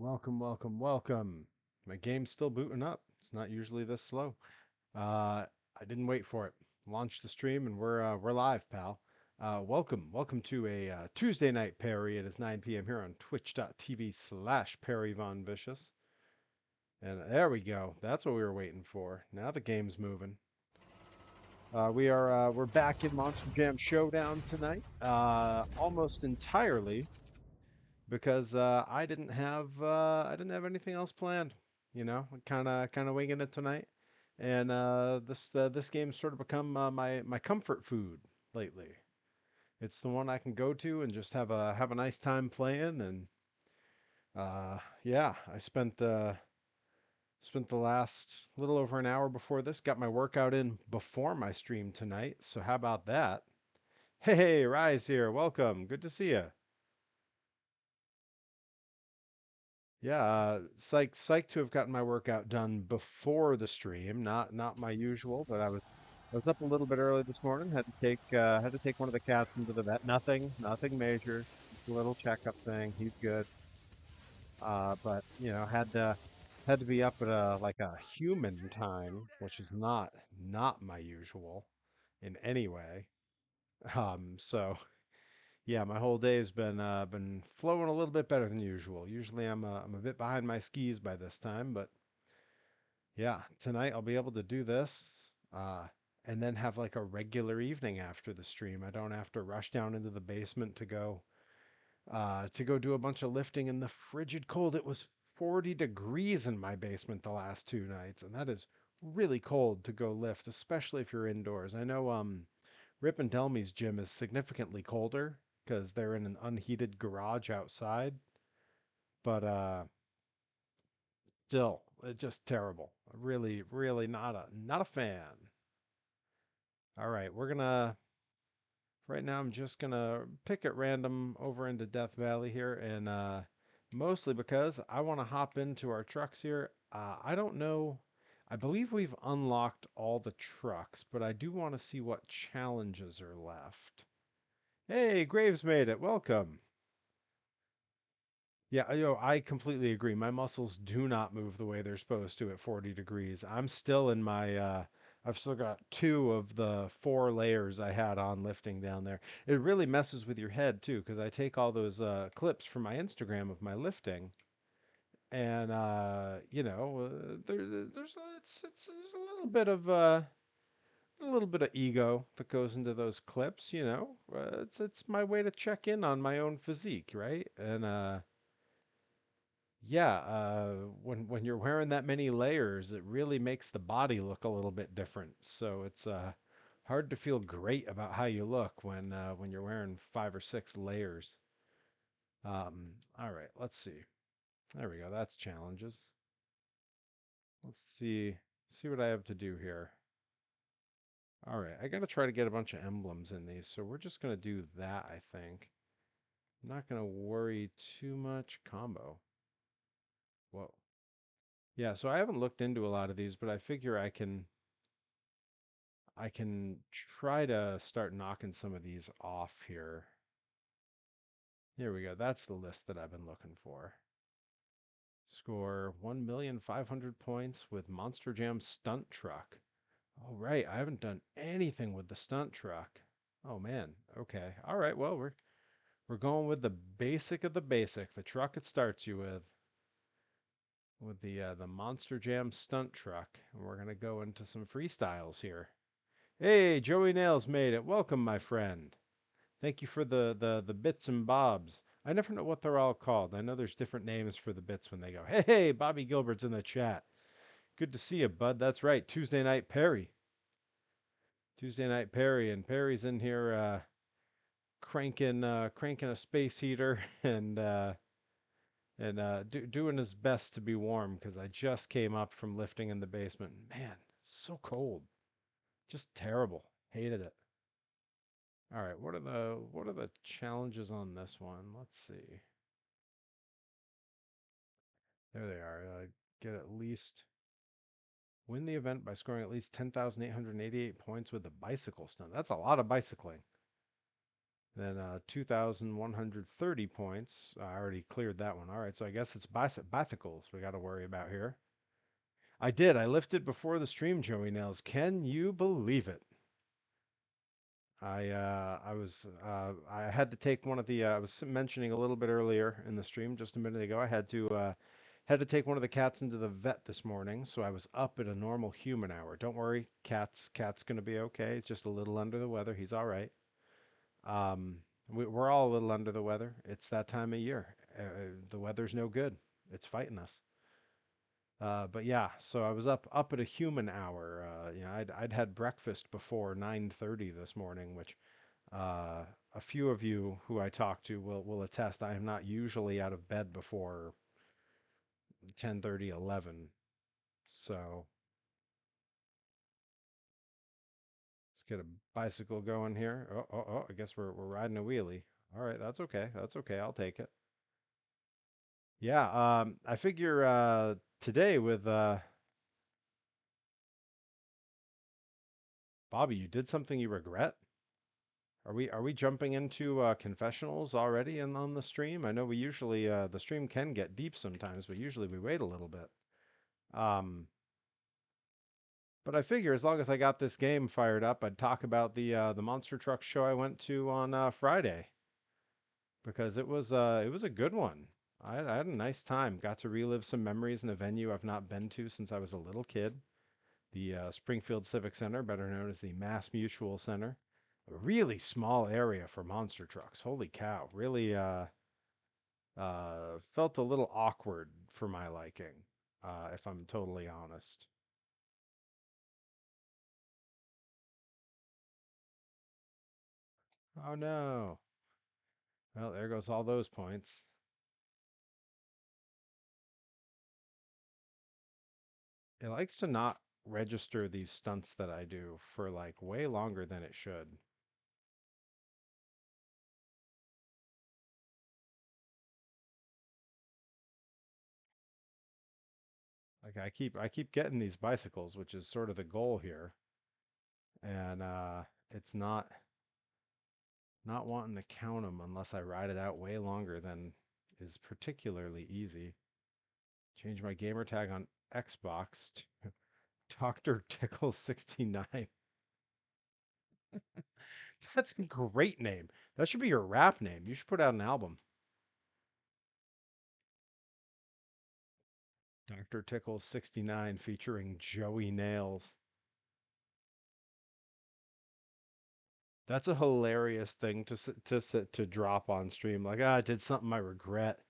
Welcome, welcome, welcome. My game's still booting up. It's not usually this slow. I didn't wait for it. Launched the stream and we're live, pal. Welcome to a Tuesday night Perry. It is 9 p.m. here on Twitch.tv/Perry Von Vicious. And there we go. That's what we were waiting for. Now the game's moving. We're back in Monster Jam Showdown tonight. Almost entirely because I didn't have anything else planned. Kind of winging it tonight, and this game's sort of become my comfort food lately. It's the one I can go to and just have a nice time playing, and yeah, I spent the last little over an hour before this, got my workout in before my stream tonight. So how about that? Hey, Rise here, welcome, good to see you. Yeah, psyched to have gotten my workout done before the stream. Not my usual, but I was up a little bit early this morning. Had to take one of the cats into the vet. Nothing major, just a little checkup thing. He's good. But had to be up at a human time, which is not my usual in any way. So yeah, my whole day has been flowing a little bit better than usual. Usually I'm a bit behind my skis by this time, but yeah, tonight I'll be able to do this, uh, and then have like a regular evening after the stream. I don't have to rush down into the basement to go do a bunch of lifting in the frigid cold. It was 40 degrees in my basement the last 2 nights, and that is really cold to go lift, especially if you're indoors. I know Rip and Delmy's gym is significantly colder because they're in an unheated garage outside, but still, it's just terrible. Really, really not a fan. All right, we're gonna right now. I'm just gonna pick at random over into Death Valley here, and mostly because I want to hop into our trucks here. I don't know. I believe we've unlocked all the trucks, but I do want to see what challenges are left. Hey, Graves made it. Welcome. Yeah, I completely agree. My muscles do not move the way they're supposed to at 40 degrees. I've still got two of the four layers I had on lifting down there. It really messes with your head too, because I take all those clips from my Instagram of my lifting, and there's a little bit of ego that goes into those clips. It's my way to check in on my own physique, right? And yeah, when you're wearing that many layers, it really makes the body look a little bit different. So it's hard to feel great about how you look when you're wearing 5 or 6 layers. All right, let's see. There we go. That's challenges. Let's see what I have to do here. All right, I got to try to get a bunch of emblems in these, so we're just gonna do that, I think. I'm not gonna worry too much. Combo. Whoa. Yeah, so I haven't looked into a lot of these, but I figure I can try to start knocking some of these off here. Here we go. That's the list that I've been looking for. Score 1,500,000 points with Monster Jam Stunt Truck. All right, I haven't done anything with the stunt truck. Oh man. Okay. All right. Well, we're going with the basic of the basic. The truck it starts you with the Monster Jam Stunt Truck, and we're gonna go into some freestyles here. Hey, Joey Nails made it. Welcome, my friend. Thank you for the bits and bobs. I never know what they're all called. I know there's different names for the bits when they go, hey, Bobby Gilbert's in the chat. Good to see you, bud. That's right. Tuesday Night Perry. Tuesday Night Perry. And Perry's in here cranking a space heater and doing his best to be warm because I just came up from lifting in the basement. Man, it's so cold. Just terrible. Hated it. All right, what are the challenges on this one? Let's see. There they are. Get at least win the event by scoring at least 10,888 points with the bicycle stunt. That's a lot of bicycling. Then 2,130 points. I already cleared that one. All right, so I guess it's bicycles we got to worry about here. I did. I lifted before the stream, Joey Nails. Can you believe it? I had to take one of the I was mentioning a little bit earlier in the stream just a minute ago. I had to take one of the cats into the vet this morning, so I was up at a normal human hour. Don't worry, cat's gonna be okay. He's just a little under the weather. He's all right. Um, we're all a little under the weather. It's that time of year. The weather's no good. It's fighting us. But yeah, so I was up at a human hour. I'd had breakfast before 9:30 this morning, which uh, a few of you who I talk to will attest. I am not usually out of bed before 10:30, 11. So let's get a bicycle going here. Oh! I guess we're riding a wheelie. All right, that's okay. That's okay. I'll take it. Yeah. I figure today with Bobby, you did something you regret. Are we jumping into confessionals already in on the stream? I know we usually the stream can get deep sometimes, but usually we wait a little bit. Um, but I figure as long as I got this game fired up, I'd talk about the monster truck show I went to on Friday because it was a good one. I had a nice time. Got to relive some memories in a venue I've not been to since I was a little kid. The Springfield Civic Center, better known as the Mass Mutual Center. A really small area for monster trucks. Holy cow. Really felt a little awkward for my liking, if I'm totally honest. Oh no. Well, there goes all those points. It likes to not register these stunts that I do for like way longer than it should. Like I keep getting these bicycles, which is sort of the goal here, and it's not wanting to count them unless I ride it out way longer than is particularly easy. Change my gamer tag on Xbox to Dr. Tickle 69. That's a great name. That should be your rap name. You should put out an album. Dr. Tickle 69 featuring Joey Nails. That's a hilarious thing to drop on stream. Like, I did something I regret.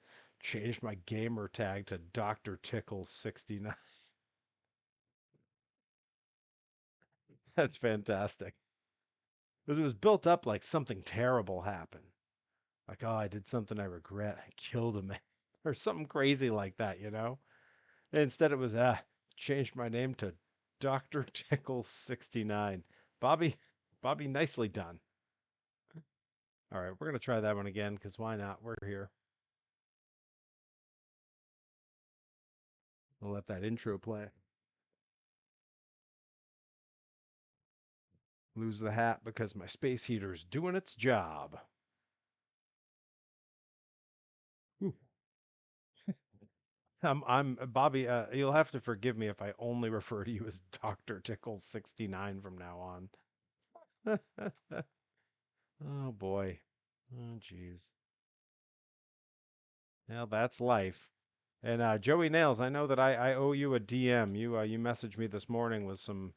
Changed my gamer tag to Dr. Tickle 69. That's fantastic. Because it was built up like something terrible happened. Like, oh, I did something I regret. I killed a man. Or something crazy like that, you know? And instead it was, changed my name to Dr. Tickle 69. Bobby, Bobby, nicely done. All right, we're going to try that one again because why not? We're here. We'll let that intro play. Lose the hat because my space heater's doing its job. Ooh. I'm Bobby. You'll have to forgive me if I only refer to you as Doctor Tickle 69 from now on. Oh boy. Oh jeez. Now that's life. And Joey Nails, I know that I owe you a DM. You messaged me this morning with some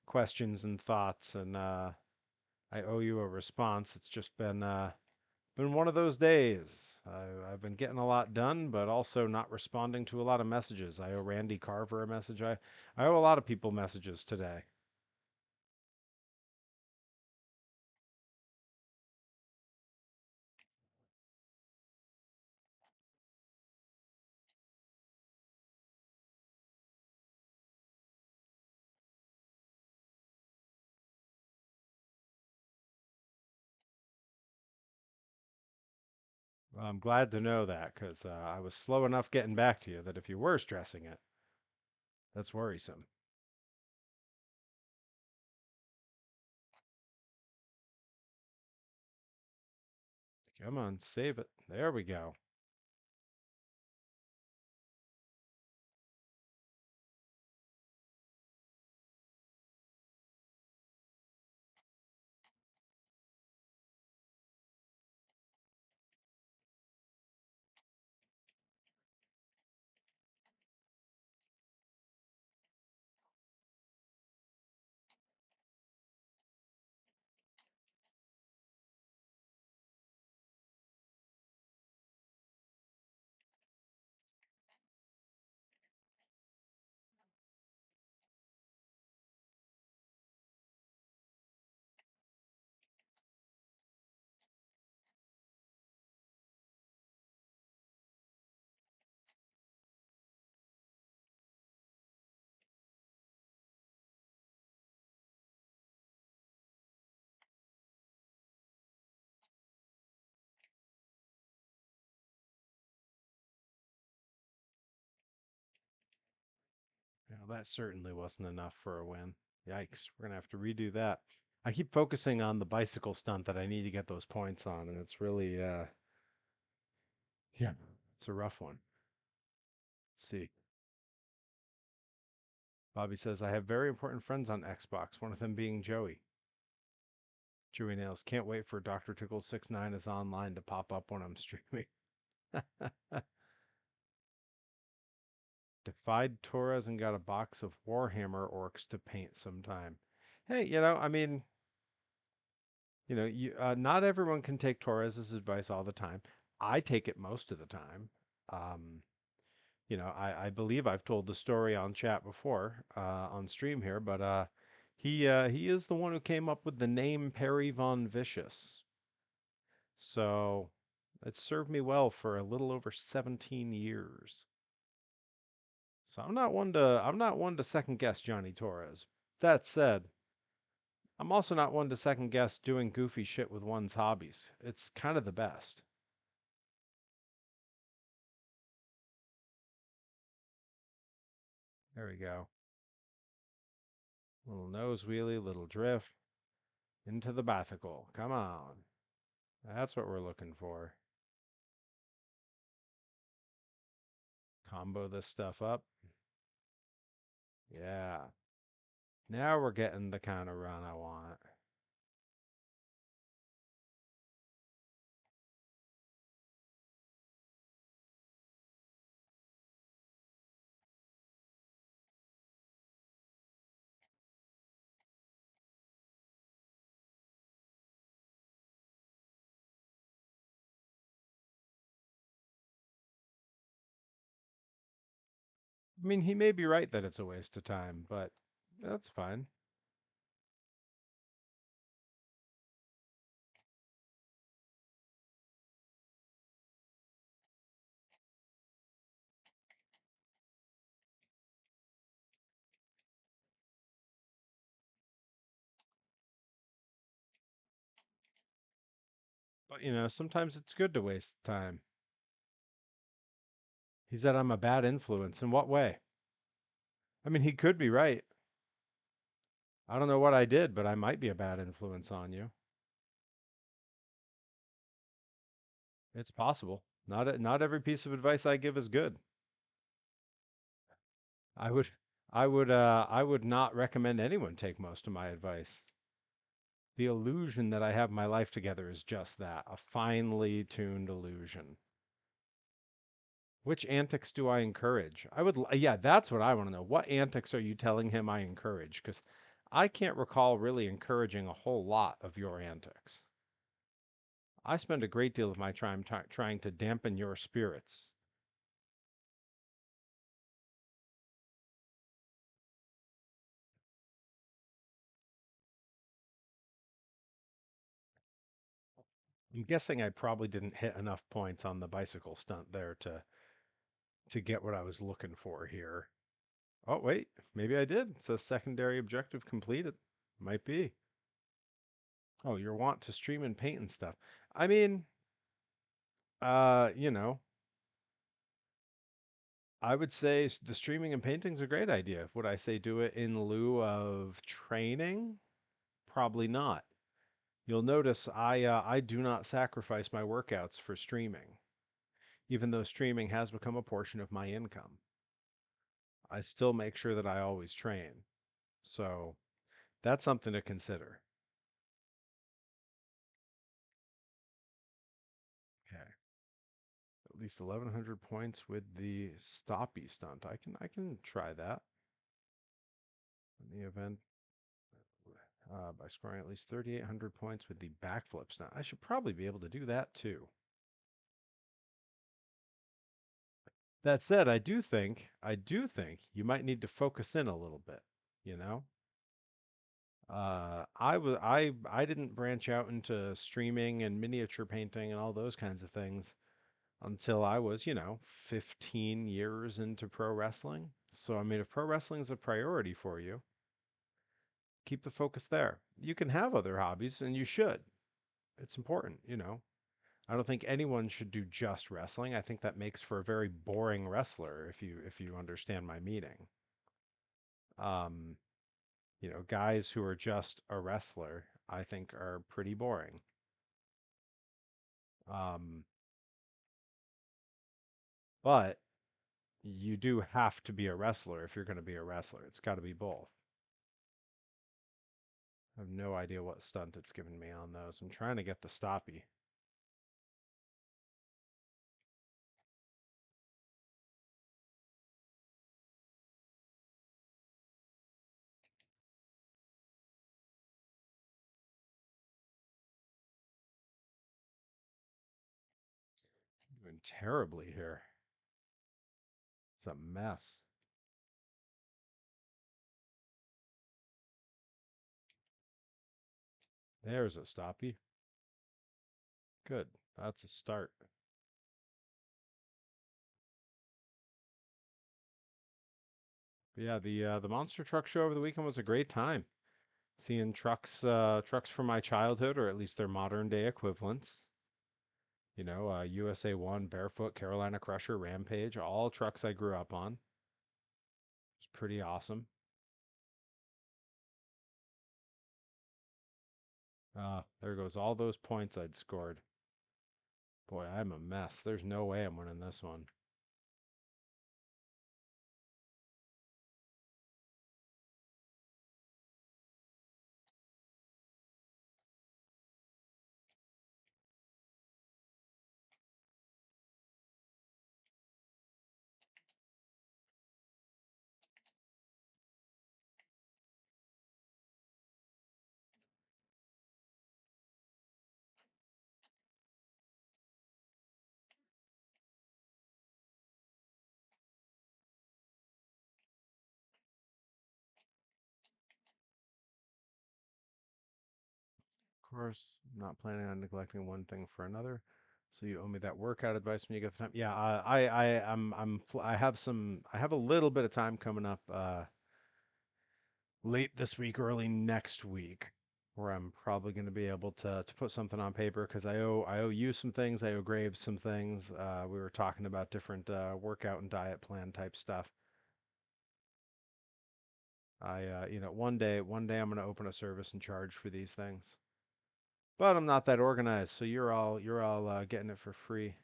questions and thoughts, and I owe you a response. It's just been one of those days. I've been getting a lot done, but also not responding to a lot of messages. I owe Randy Carver a message. I owe a lot of people messages today. Well, I'm glad to know that because I was slow enough getting back to you that if you were stressing it, that's worrisome. Come on, save it. There we go. Well, that certainly wasn't enough for a win. Yikes. We're going to have to redo that. I keep focusing on the bicycle stunt that I need to get those points on, and it's really, yeah, it's a rough one. Let's see. Bobby says, I have very important friends on Xbox, one of them being Joey. Joey Nails, can't wait for Dr. Tickle 69 is online to pop up when I'm streaming. Defied Torres and got a box of Warhammer orcs to paint sometime. Hey, I mean, not everyone can take Torres's advice all the time. I take it most of the time. Um, I believe I've told the story on chat before, on stream here, but he is the one who came up with the name Perry Von Vicious. So it served me well for a little over 17 years. So I'm not one to second guess Johnny Torres. That said, I'm also not one to second guess doing goofy shit with one's hobbies. It's kind of the best. There we go. Little nose wheelie, little drift into the bathical. Come on. That's what we're looking for. Combo this stuff up. Yeah. Now we're getting the kind of run I want. I mean, he may be right that it's a waste of time, but that's fine. But, sometimes it's good to waste time. He said I'm a bad influence. In what way? I mean, he could be right. I don't know what I did, but I might be a bad influence on you. It's possible. Not every piece of advice I give is good. I would I would not recommend anyone take most of my advice. The illusion that I have my life together is just that, a finely tuned illusion. Which antics do I encourage? Yeah, that's what I want to know. What antics are you telling him I encourage? Because I can't recall really encouraging a whole lot of your antics. I spend a great deal of my time trying to dampen your spirits. I'm guessing I probably didn't hit enough points on the bicycle stunt there to get what I was looking for here. Oh, wait, maybe I did. It says secondary objective completed. Might be. Oh, you're want to stream and paint and stuff. I mean, uh, you know, I would say the streaming and painting's a great idea. Would I say do it in lieu of training? Probably not. You'll notice I do not sacrifice my workouts for streaming, even though streaming has become a portion of my income. I still make sure that I always train. So that's something to consider. Okay. At least 1100 points with the stoppy stunt. I can try that in the event by scoring at least 3800 points with the backflip stunt. I should probably be able to do that too. That said, I do think you might need to focus in a little bit, you know? I didn't branch out into streaming and miniature painting and all those kinds of things until I was, 15 years into pro wrestling. So I mean, if pro wrestling is a priority for you, keep the focus there. You can have other hobbies and you should. It's important. I don't think anyone should do just wrestling. I think that makes for a very boring wrestler if you understand my meaning. Um, guys who are just a wrestler, I think are pretty boring. Um, but you do have to be a wrestler if you're going to be a wrestler. It's got to be both. I have no idea what stunt it's given me on those. I'm trying to get the stoppy. Doing terribly here. It's a mess. There's a stoppy. Good. That's a start. But yeah, the monster truck show over the weekend was a great time. Seeing trucks from my childhood, or at least their modern day equivalents. USA One, Barefoot, Carolina Crusher, Rampage, all trucks I grew up on. It's pretty awesome. There goes all those points I'd scored. Boy, I'm a mess. There's no way I'm winning this one. Of course, I'm not planning on neglecting one thing for another. So you owe me that workout advice when you get the time. Yeah, I have a little bit of time coming up late this week, early next week, where I'm probably going to be able to put something on paper because I owe you some things, I owe Graves some things. We were talking about different workout and diet plan type stuff. One day I'm going to open a service and charge for these things. But I'm not that organized, so you're all getting it for free.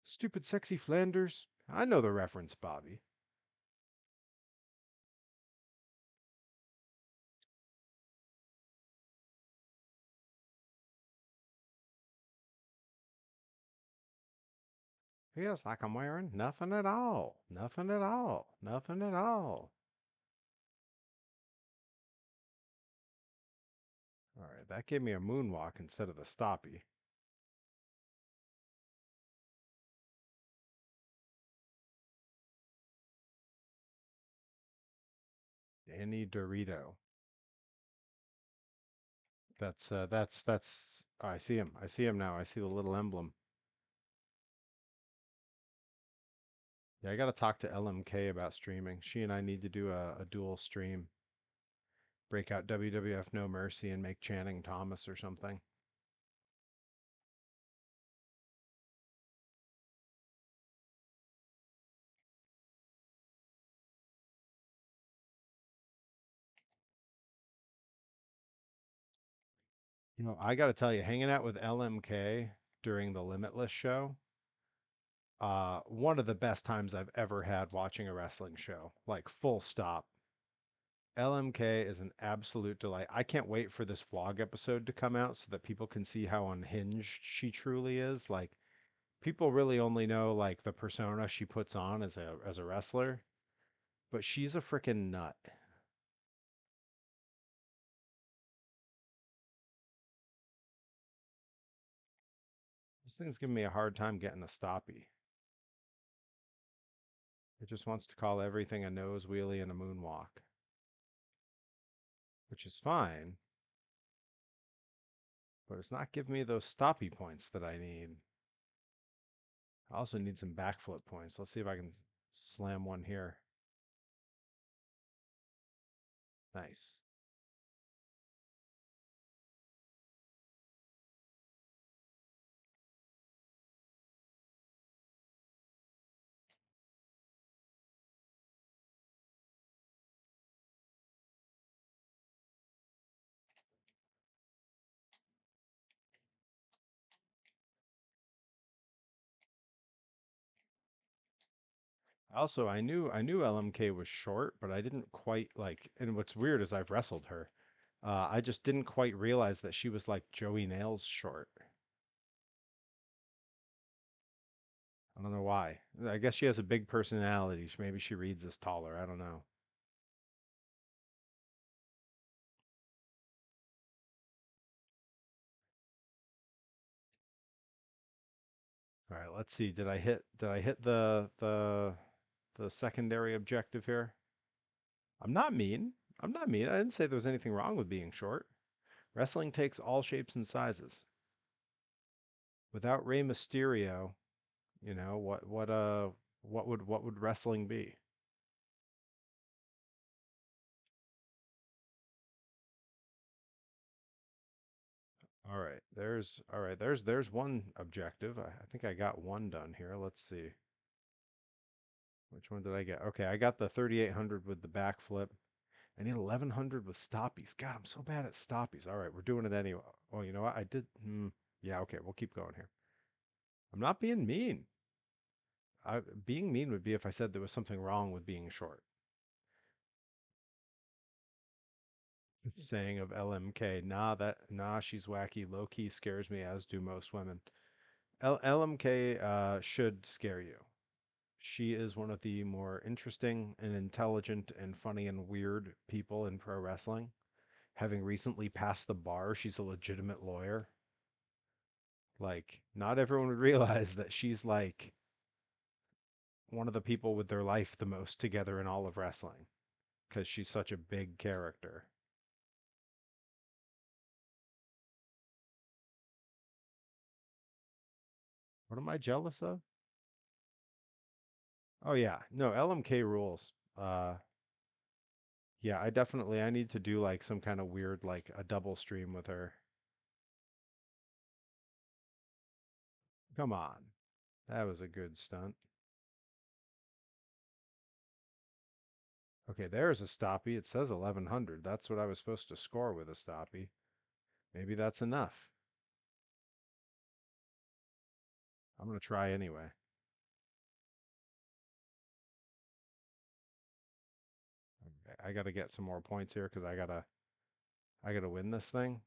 Stupid sexy Flanders. I know the reference, Bobby. Feels like I'm wearing nothing at all. Nothing at all. Nothing at all. All right, that gave me a moonwalk instead of the stoppy. Danny Dorito. That's oh, I see him. I see him now. I see the little emblem. Yeah, I got to talk to LMK about streaming. She and I need to do a dual stream. Break out WWF No Mercy and make Channing Thomas or something. I got to tell you, hanging out with LMK during the Limitless show, one of the best times I've ever had watching a wrestling show. Like full stop. LMK is an absolute delight. I can't wait for this vlog episode to come out so that people can see how unhinged she truly is. Like people really only know like the persona she puts on as a wrestler, but she's a freaking nut. This thing's giving me a hard time getting a stoppie. It just wants to call everything a nose wheelie and a moonwalk, which is fine, but it's not giving me those stoppie points that I need. I also need some backflip points. Let's see if I can slam one here. Nice. Also, I knew LMK was short, but I didn't quite like. And what's weird is I've wrestled her. I just didn't quite realize that she was like Joey Nails short. I don't know why. I guess she has a big personality. Maybe she reads as taller. I don't know. All right, let's see. Did I hit the secondary objective here? I'm not mean. I'm not mean. I didn't say there was anything wrong with being short. Wrestling takes all shapes and sizes. Without Rey Mysterio, what would wrestling be? All right, there's one objective. I think I got one done here. Let's see. Which one did I get? Okay, I got the 3800 with the backflip. I need 1100 with stoppies. God, I'm so bad at stoppies. All right, we're doing it anyway. Oh, you know what? I did. Yeah, okay, we'll keep going here. I'm not being mean. Being mean would be if I said there was something wrong with being short. Saying of LMK, nah, she's wacky. Low key scares me, as do most women. LMK should scare you. She is one of the more interesting and intelligent and funny and weird people in pro wrestling. Having recently passed the bar, she's a legitimate lawyer. Like, not everyone would realize that she's like one of the people with their life the most together in all of wrestling because she's such a big character. What am I jealous of? Oh yeah, no, LMK rules. Yeah, I need to do like some kind of weird like a double stream with her. Come on. That was a good stunt. Okay, there's a stoppie. It says 1100. That's what I was supposed to score with a stoppie. Maybe that's enough. I'm going to try anyway. Okay, I got to get some more points here because I got to win this thing.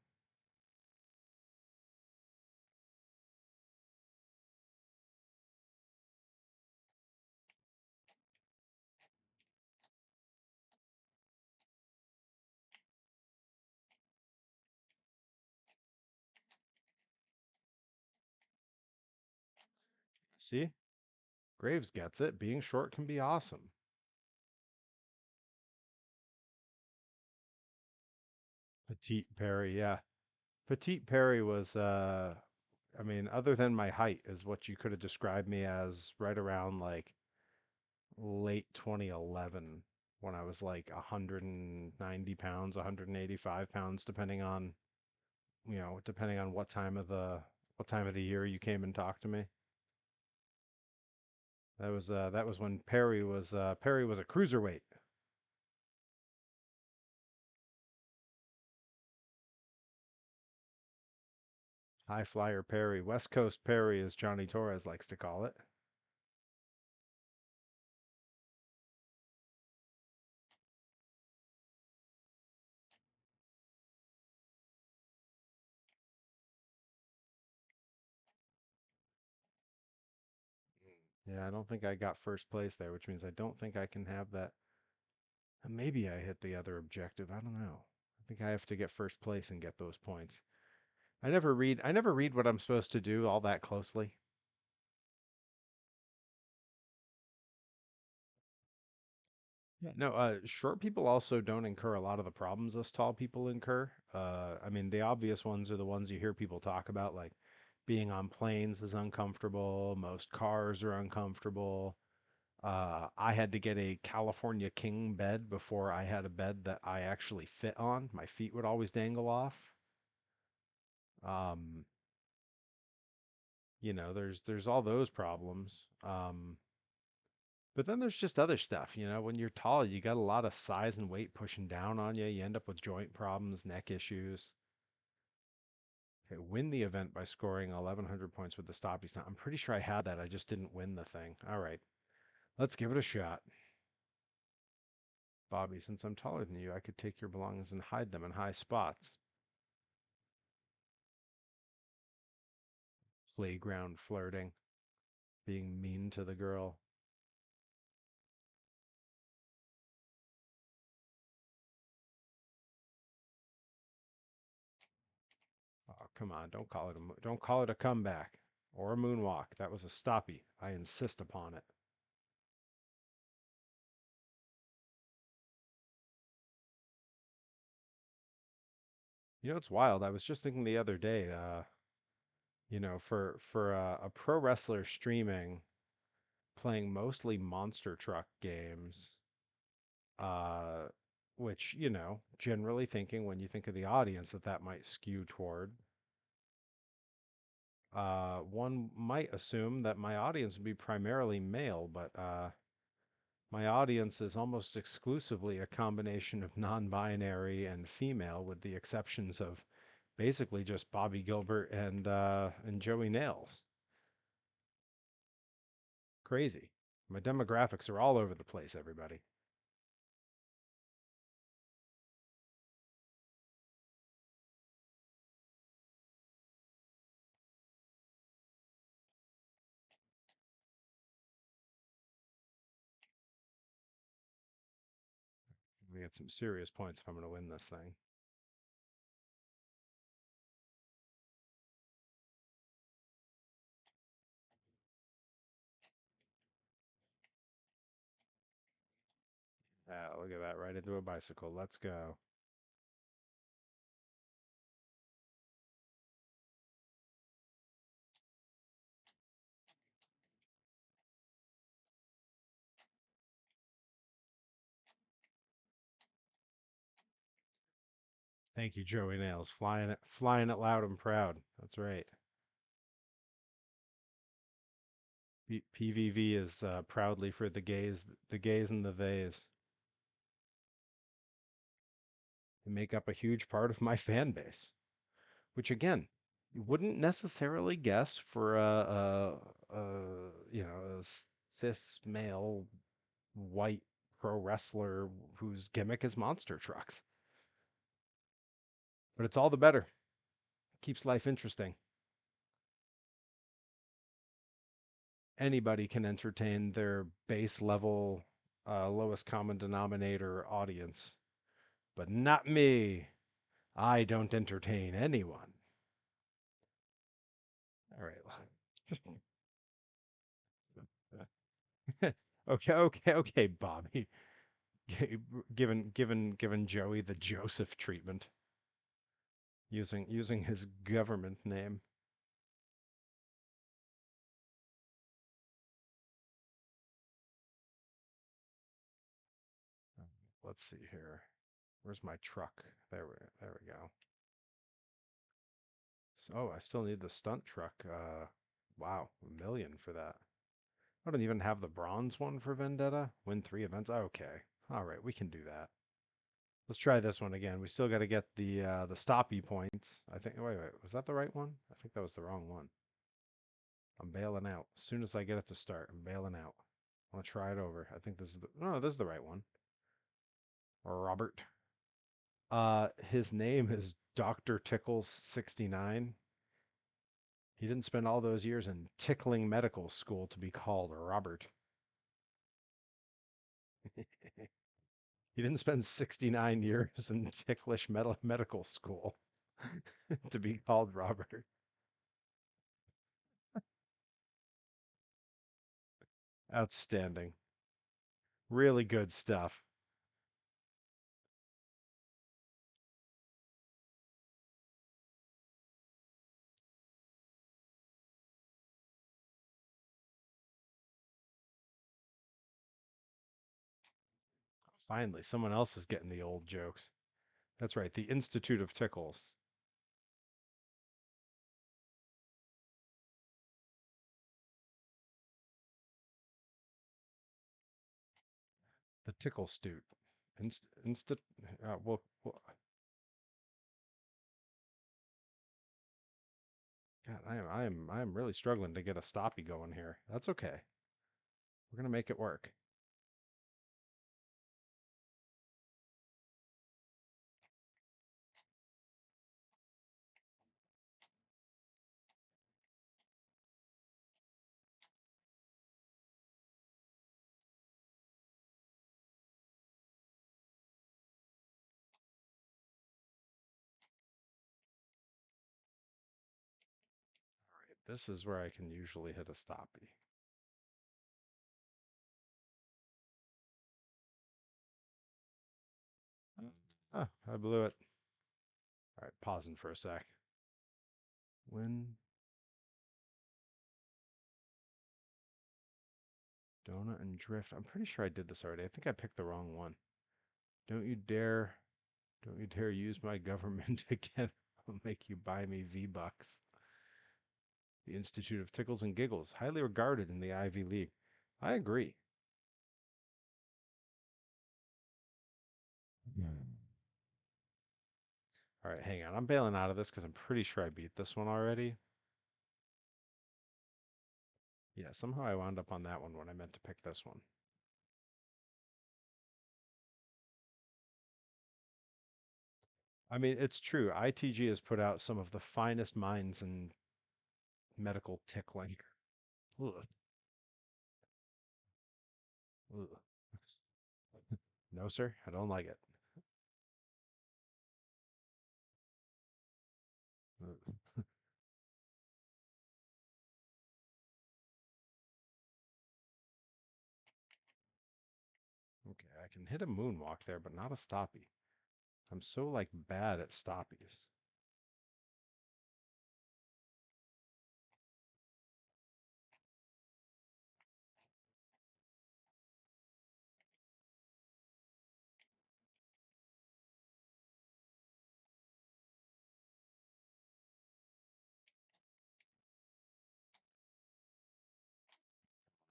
See? Graves gets it. Being short can be awesome. Petite Perry, yeah. Petite Perry was I mean, other than my height is what you could have described me as right around like late 2011 when I was like 190 pounds, 185 pounds, depending on what time of the year you came and talked to me. That was when Perry was a cruiserweight. High Flyer Perry, West Coast Perry, as Johnny Torres likes to call it. Yeah, I don't think I got first place there, which means I don't think I can have that. Maybe I hit the other objective. I don't know. I think I have to get first place and get those points. I never read what I'm supposed to do all that closely. Yeah, no, short people also don't incur a lot of the problems us tall people incur. I mean, the obvious ones are the ones you hear people talk about, like being on planes is uncomfortable, most cars are uncomfortable. I had to get a California King bed before I had a bed that I actually fit on. My feet would always dangle off. Um, there's all those problems. But then there's just other stuff, when you're tall, you got a lot of size and weight pushing down on you. You end up with joint problems, neck issues. Okay, win the event by scoring 1100 points with the stoppies. Now, I'm pretty sure I had that. I just didn't win the thing. All right, let's give it a shot. Bobby, since I'm taller than you, I could take your belongings and hide them in high spots. Playground flirting, being mean to the girl. Oh, come on, don't call it a comeback or a moonwalk. That was a stoppie. I insist upon it. It's wild. I was just thinking the other day, for a pro wrestler streaming, playing mostly monster truck games, uh, which, generally thinking when you think of the audience that might skew toward, one might assume that my audience would be primarily male, but my audience is almost exclusively a combination of non-binary and female, with the exceptions of basically just Bobby Gilbert and Joey Nails. Crazy. My demographics are all over the place, everybody. We get some serious points if I'm going to win this thing. Look at that, right into a bicycle. Let's go. Thank you, Joey Nails. Flying it loud and proud. That's right. PVV is proudly for the gays and the theys. They make up a huge part of my fan base, which again, you wouldn't necessarily guess for a cis male white pro wrestler whose gimmick is monster trucks. But it's all the better. Keeps life interesting. Anybody can entertain their base level, lowest common denominator audience, but not me. I don't entertain anyone. All right. Okay, okay, okay, Bobby. Given Joey the Joseph treatment, using his government name. Let's see here. Where's my truck? There we go. So, oh, I still need the stunt truck. Wow, 1 million for that. I don't even have the bronze one for Vendetta. Win 3 events. Okay. All right, we can do that. Let's try this one again. We still got to get the stoppy points. I think. Wait, was that the right one? I think that was the wrong one. I'm bailing out. As soon as I get it to start, I'm bailing out. I want to try it over. I think this is the no, this is the right one. Robert. His name is Dr. Tickles 69. He didn't spend all those years in tickling medical school to be called Robert. He didn't spend 69 years in ticklish medical school to be called Robert. Outstanding. Really good stuff. Finally, someone else is getting the old jokes. That's right, the Institute of Tickles. The Tickle Stute. Inst God, I am really struggling to get a stoppy going here. That's okay. We're gonna make it work. All right, this is where I can usually hit a stoppy. Oh, I blew it. All right, pausing for a sec. When Donut and Drift. I'm pretty sure I did this already. I think I picked the wrong one. Don't you dare, don't you dare use my government again. I'll make you buy me V-Bucks. The Institute of Tickles and Giggles, highly regarded in the Ivy League. I agree. Hmm. All right, hang on. I'm bailing out of this because I'm pretty sure I beat this one already. Yeah, somehow I wound up on that one when I meant to pick this one. I mean, it's true. ITG has put out some of the finest minds in medical tickling. Ugh, ugh. No, sir, I don't like it. Ugh. Okay, I can hit a moonwalk there, but not a stoppie. I'm so like bad at stoppies.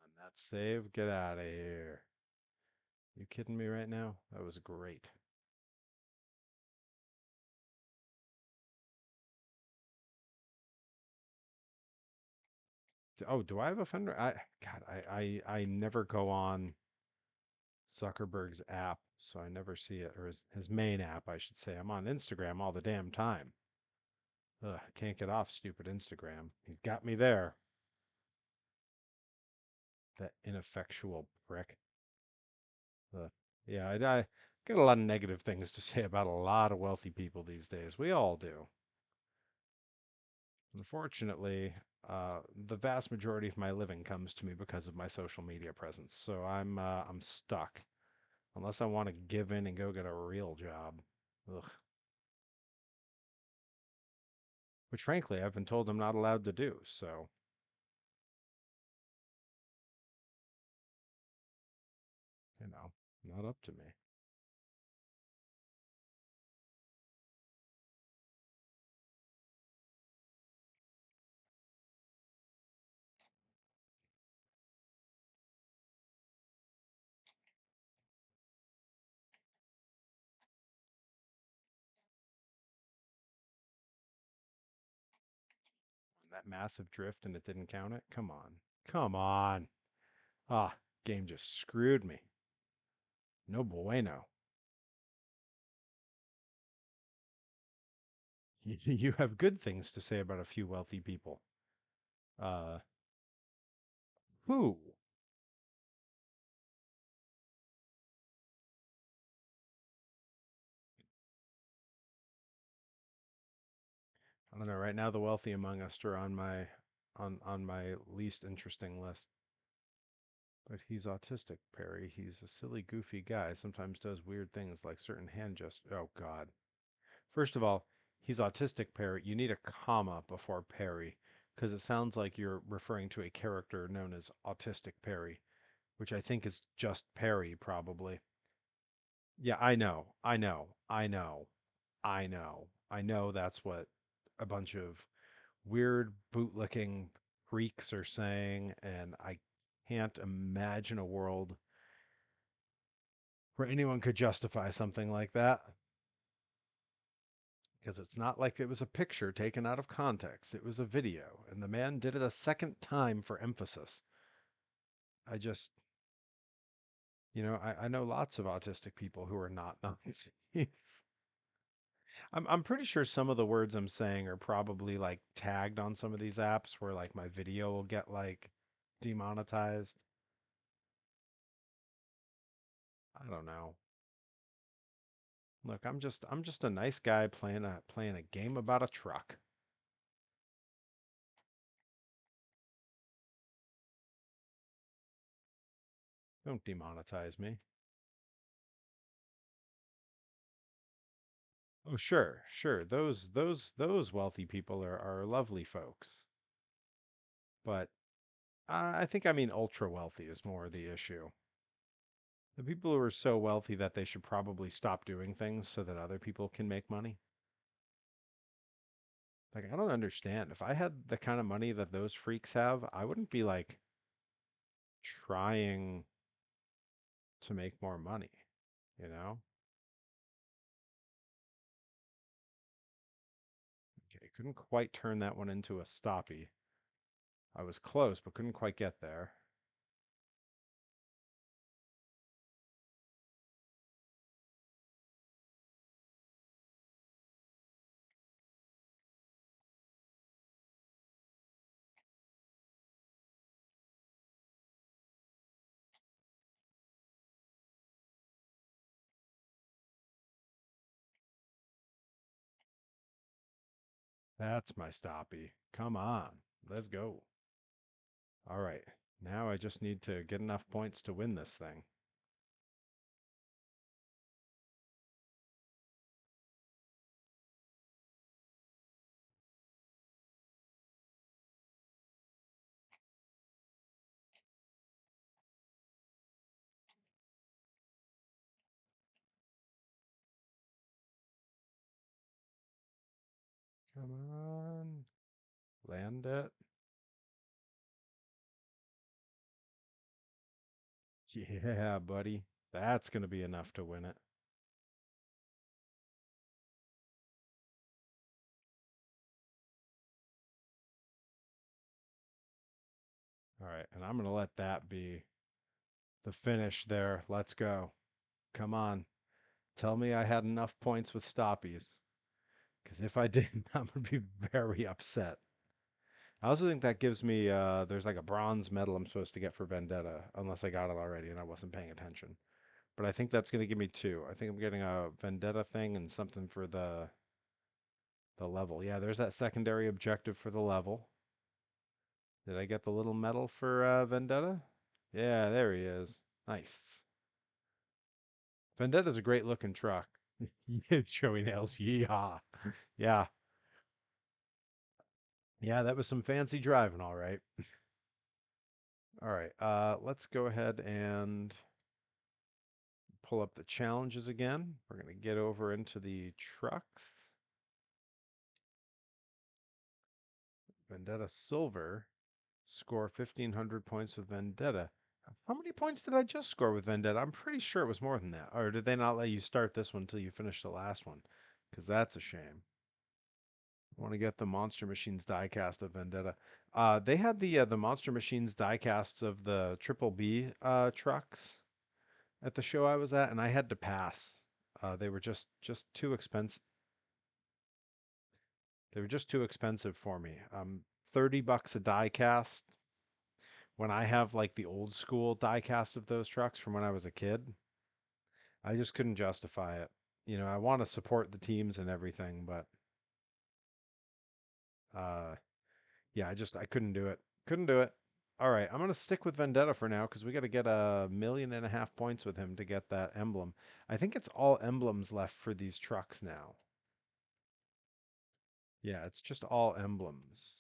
On that save, get out of here. You kidding me right now? That was great. Oh, do I have a Fender? God, I never go on Zuckerberg's app, so I never see it, or his main app, I should say. I'm on Instagram all the damn time. Ugh, can't get off stupid Instagram. He's got me there. That ineffectual prick. Yeah, I get a lot of negative things to say about a lot of wealthy people these days. We all do. Unfortunately, the vast majority of my living comes to me because of my social media presence. So I'm stuck unless I want to give in and go get a real job. Ugh. Which frankly, I've been told I'm not allowed to do. So, not up to me. that massive drift and it didn't count it? Come on. Come on. Ah, game just screwed me. No bueno. You have good things to say about a few wealthy people. Uh, who? I don't know. Right now, the wealthy among us are on my least interesting list. But he's autistic, Perry. He's a silly, goofy guy. Sometimes does weird things like certain hand gestures. Oh God. First of all, he's autistic, Perry. You need a comma before Perry, because it sounds like you're referring to a character known as Autistic Perry, which I think is just Perry, probably. Yeah, I know. I know. I know. I know. I know that's what a bunch of weird bootlicking freaks are saying, and I can't imagine a world where anyone could justify something like that because it's not like it was a picture taken out of context. It was a video, and the man did it a second time for emphasis. I just, I know lots of autistic people who are not Nazis. I'm pretty sure some of the words I'm saying are probably like tagged on some of these apps where like my video will get like demonetized. I don't know. Look, I'm just a nice guy playing a game about a truck. Don't demonetize me. Oh, sure, sure. Those wealthy people are lovely folks. But I think I mean ultra wealthy is more the issue. The people who are so wealthy that they should probably stop doing things so that other people can make money. Like I don't understand. If I had the kind of money that those freaks have, I wouldn't be like trying to make more money, you know? Okay, couldn't quite turn that one into a stoppie. I was close, but couldn't quite get there. That's my stoppie. Come on. Let's go. All right. Now I just need to get enough points to win this thing. Come on. Land it. Yeah, buddy. That's going to be enough to win it. All right. And I'm going to let that be the finish there. Let's go. Come on. Tell me I had enough points with stoppies. Because if I didn't, I'm going to be very upset. I also think that gives me, there's like a bronze medal I'm supposed to get for Vendetta, unless I got it already and I wasn't paying attention. But I think that's going to give me two. I think I'm getting a Vendetta thing and something for the level. Yeah, there's that secondary objective for the level. Did I get the little medal for Vendetta? Yeah, there he is. Nice. Vendetta's a great looking truck. Joey Nails, yeehaw. Yeah, yeah, that was some fancy driving, all right. All right, let's go ahead and pull up the challenges again. We're going to get over into the trucks. Vendetta Silver. Score 1,500 points with Vendetta. How many points did I just score with Vendetta? I'm pretty sure it was more than that. Or did they not let you start this one until you finish the last one? Because that's a shame. I want to get the Monster Machines diecast of Vendetta. They had the Monster Machines diecasts of the Triple B trucks at the show I was at, and I had to pass. They were just too expensive. They were just too expensive for me. $30 a diecast. When I have like the old school diecast of those trucks from when I was a kid, I just couldn't justify it. You know, I want to support the teams and everything, but uh, yeah, I couldn't do it. Couldn't do it. All right, I'm gonna stick with Vendetta for now because we got to get 1.5 million points with him to get that emblem. I think it's all emblems left for these trucks now. Yeah, it's just all emblems.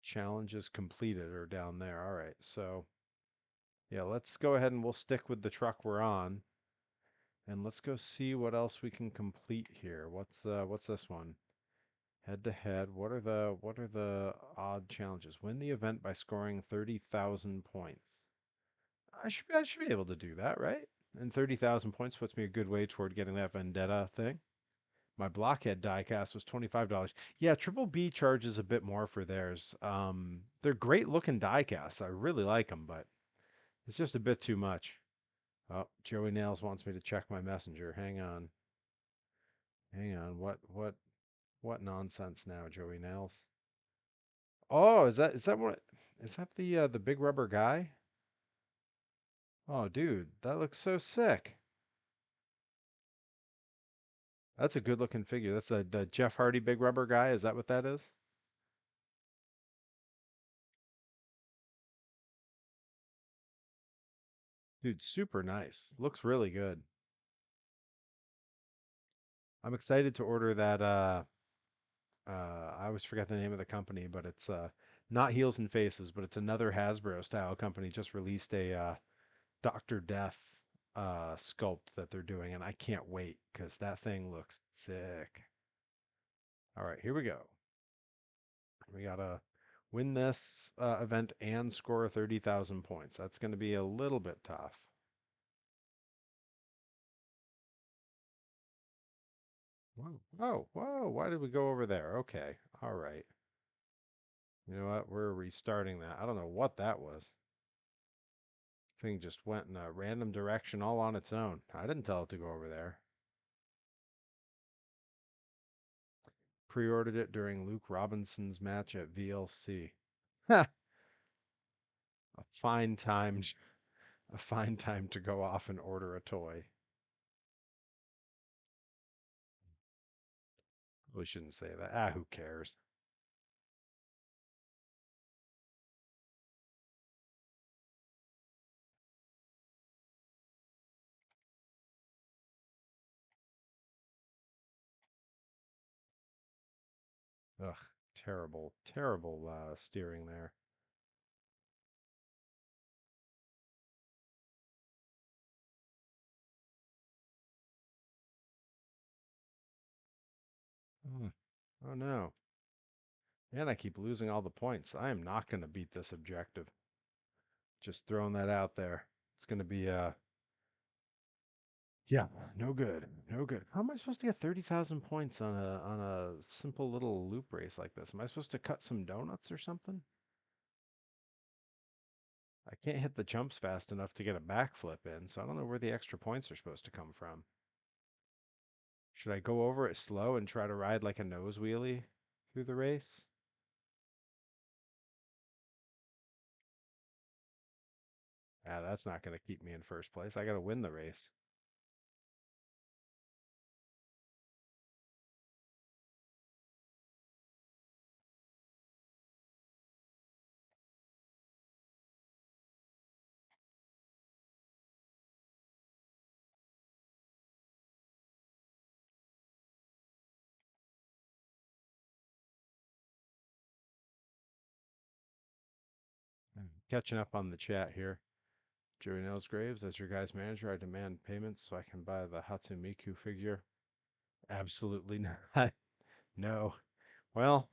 Challenges completed are down there. All right, so yeah, let's go ahead and we'll stick with the truck we're on, and let's go see what else we can complete here. What's this one? Head to head. What are the odd challenges? Win the event by scoring 30,000 points. I should be able to do that, right? And 30,000 points puts me a good way toward getting that Vendetta thing. My Blockhead diecast was $25. Yeah, Triple B charges a bit more for theirs. They're great looking diecasts. I really like them, but it's just a bit too much. Oh, Joey Nails wants me to check my messenger. Hang on. Hang on. What nonsense now, Joey Nails? Oh, is that what is that the big rubber guy? Oh, dude, that looks so sick. That's a good looking figure. That's the Jeff Hardy big rubber guy. Is that what that is? Dude, super nice. Looks really good. I'm excited to order that I always forget the name of the company, but it's not Heels and Faces, but it's another Hasbro style company just released a Dr. Death sculpt that they're doing and I can't wait cuz that thing looks sick. All right, here we go. We got to win this event and score 30,000 points. That's going to be a little bit tough. Whoa, whoa, whoa. Why did we go over there? Okay. All right. You know what? We're restarting that. I don't know what that was. Thing just went in a random direction all on its own. I didn't tell it to go over there. Pre-ordered it during Luke Robinson's match at VLC. Ha! A fine time, a fine time to go off and order a toy. We shouldn't say that. Ah, who cares? Ugh, terrible, terrible steering there. Mm. Oh no. And I keep losing all the points. I am not going to beat this objective. Just throwing that out there. It's going to be yeah, no good. No good. How am I supposed to get 30,000 points on a simple little loop race like this? Am I supposed to cut some donuts or something? I can't hit the jumps fast enough to get a backflip in, so I don't know where the extra points are supposed to come from. Should I go over it slow and try to ride like a nose wheelie through the race? Ah, that's not going to keep me in first place. I got to win the race. Catching up on the chat here. Joey Nels Graves, as your guy's manager, I demand payments so I can buy the Hatsumiku figure. Absolutely not. No. Well,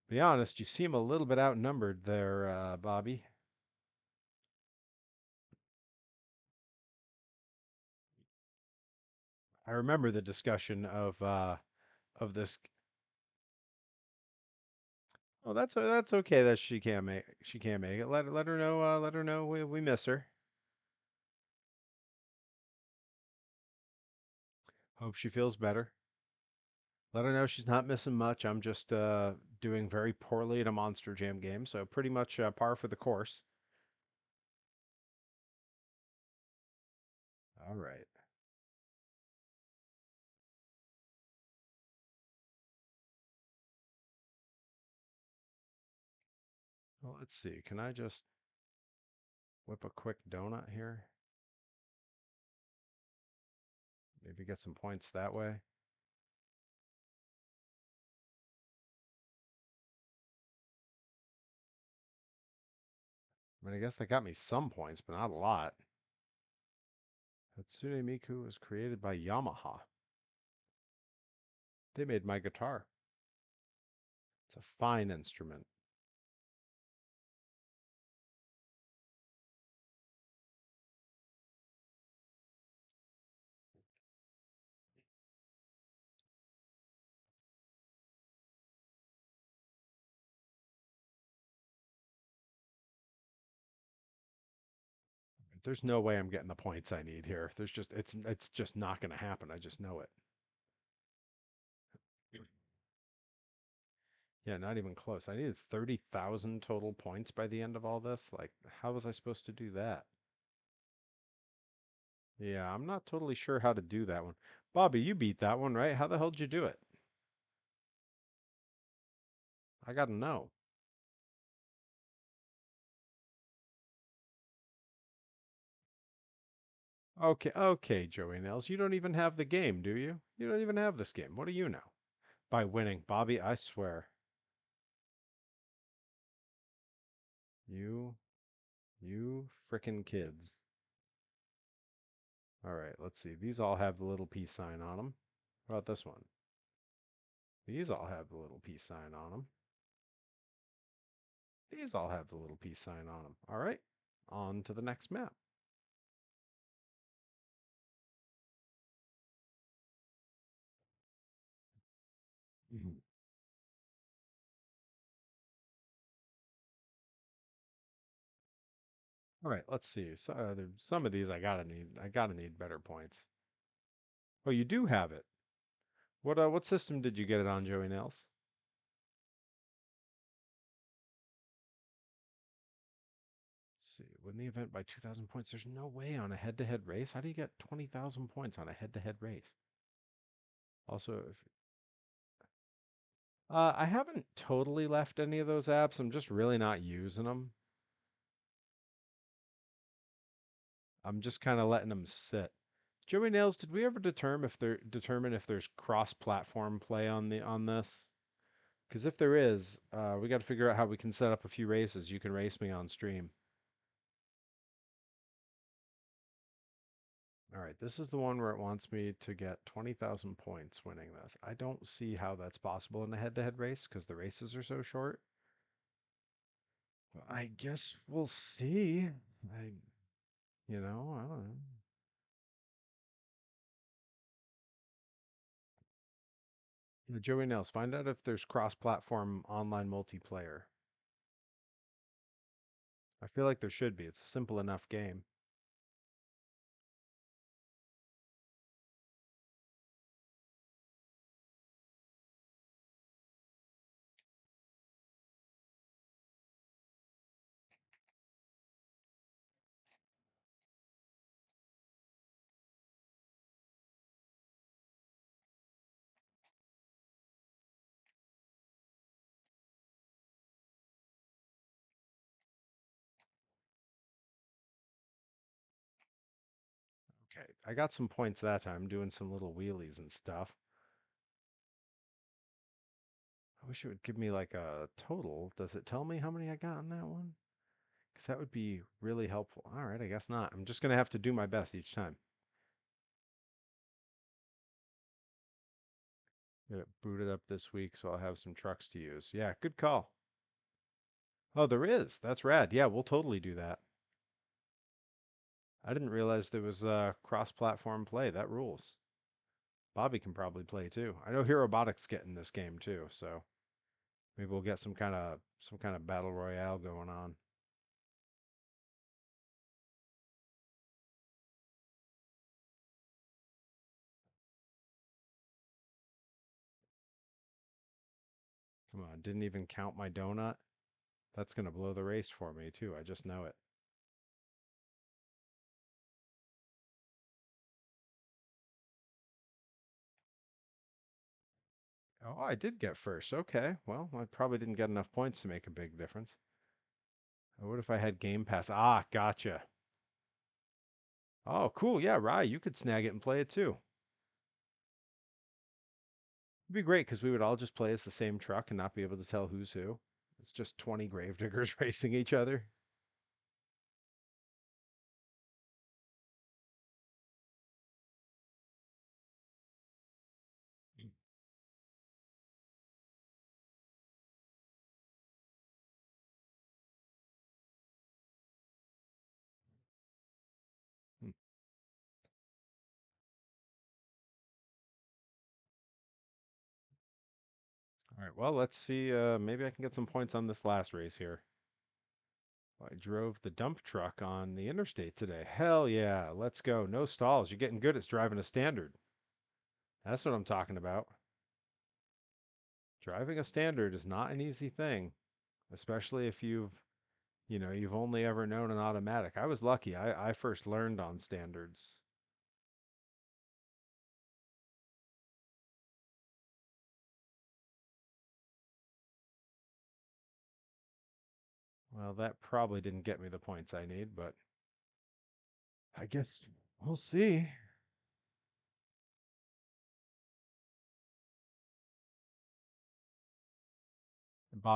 be honest, you seem a little bit outnumbered there, Bobby. I remember the discussion of this. Oh, that's okay that she can't make it. Let her know we miss her. Hope she feels better. Let her know she's not missing much. I'm just doing very poorly in a Monster Jam game, so pretty much par for the course. All right. Well, let's see. Can I just whip a quick donut here? Maybe get some points that way. I mean, I guess they got me some points, but not a lot. Hatsune Miku was created by Yamaha. They made my guitar. It's a fine instrument. There's no way I'm getting the points I need here. It's just not going to happen. I just know it. Yeah, not even close. I needed 30,000 total points by the end of all this. Like, how was I supposed to do that? Yeah, I'm not totally sure how to do that one. Bobby, you beat that one, right? How the hell did you do it? I gotta know. Okay, okay, Joey Nails. You don't even have the game, do you? You don't even have this game. What do you know? By winning. Bobby, I swear. You, you frickin' kids. All right, let's see. These all have the little peace sign on them. How about this one? These all have the little peace sign on them. These all have the little peace sign on them. All right, on to the next map. Mhm. All right, let's see. So, some of these I gotta need better points. Oh, you do have it. What system did you get it on, Joey Nails? Let's see. Win the event by 2,000 points. There's no way on a head-to-head race. How do you get 20,000 points on a head-to-head race? Also, if I haven't totally left any of those apps. I'm just really not using them. I'm just kind of letting them sit. Joey Nails, did we ever determine if there's cross-platform play on this? Because if there is, we got to figure out how we can set up a few races. You can race me on stream. All right, this is the one where it wants me to get 20,000 points winning this. I don't see how that's possible in a head-to-head race because the races are so short. I guess we'll see. I, I don't know. Joey Nails, find out if there's cross-platform online multiplayer. I feel like there should be. It's a simple enough game. Okay, I got some points that time doing some little wheelies and stuff. I wish it would give me like a total. Does it tell me how many I got on that one? Because that would be really helpful. All right, I guess not. I'm just going to have to do my best each time. Get it booted up this week, so I'll have some trucks to use. Yeah, good call. Oh, there is. That's rad. Yeah, we'll totally do that. I didn't realize there was cross-platform play. That rules. Bobby can probably play too. I know Herobotics get in this game too, so maybe we'll get some kind of battle royale going on. Come on, didn't even count my donut. That's gonna blow the race for me too. I just know it. Oh, I did get first. Okay, well, I probably didn't get enough points to make a big difference. What if I had Game Pass? Ah, gotcha. Oh, cool. Yeah, Rye, you could snag it and play it too. It'd be great because we would all just play as the same truck and not be able to tell who's who. It's just 20 gravediggers racing each other. Hmm. All right, well, let's see. Maybe I can get some points on this last race here. I drove the dump truck on the interstate today. Hell yeah, let's go. No stalls. You're getting good at driving a standard. That's what I'm talking about. Driving a standard is not an easy thing, especially if you've only ever known an automatic. I was lucky. I first learned on standards. Well, that probably didn't get me the points I need, but I guess we'll see.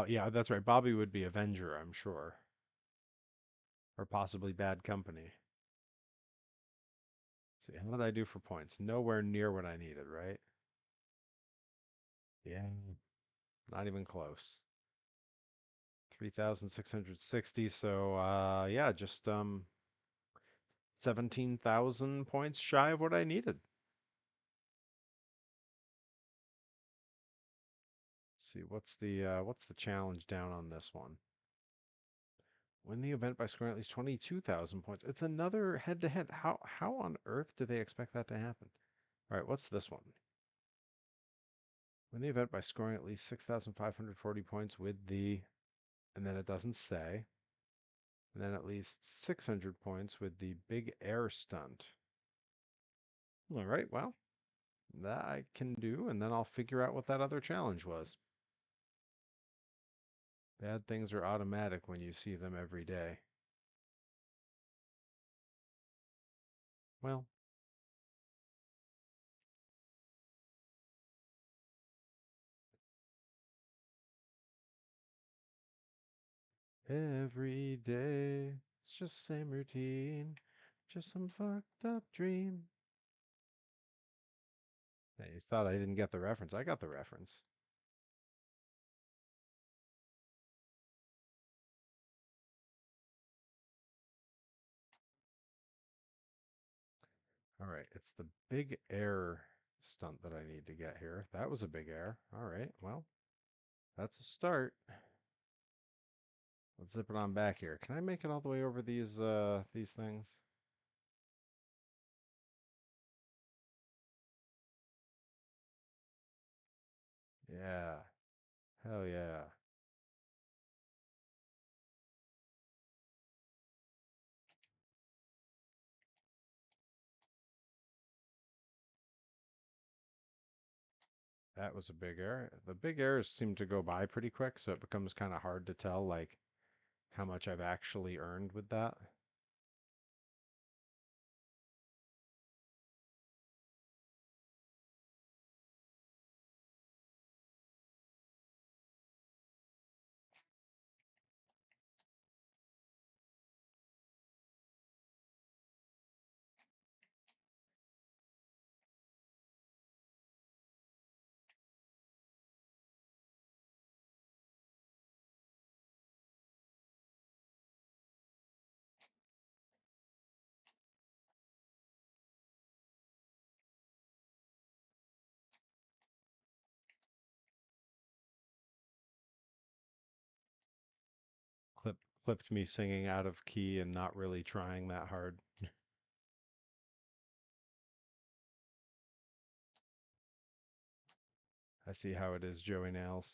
Yeah, that's right. Bobby would be Avenger, I'm sure, or possibly Bad Company. See, how did I do for points? Nowhere near what I needed, right? Yeah, not even close. 3,660. So, yeah, just 17,000 points shy of what I needed. See, what's the challenge down on this one? Win the event by scoring at least 22,000 points. It's another head to head. How on earth do they expect that to happen? All right, what's this one? Win the event by scoring at least 6,540 points with the, and then it doesn't say, and then at least 600 points with the big air stunt. All right, well, that I can do, and then I'll figure out what that other challenge was. Bad things are automatic when you see them every day. Well, every day, it's just same routine, just some fucked up dream. Hey, you thought I didn't get the reference. I got the reference. All right, it's the big air stunt that I need to get here. That was a big air. All right, well, that's a start. Let's zip it on back here. Can I make it all the way over these things? Yeah. Hell yeah. That was a big air. The big airs seem to go by pretty quick, so it becomes kind of hard to tell like how much I've actually earned with that. clipped me singing out of key and not really trying that hard. I see how it is, Joey Nails.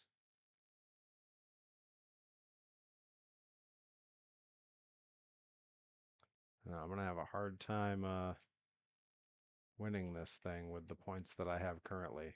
I'm gonna have a hard time winning this thing with the points that I have currently.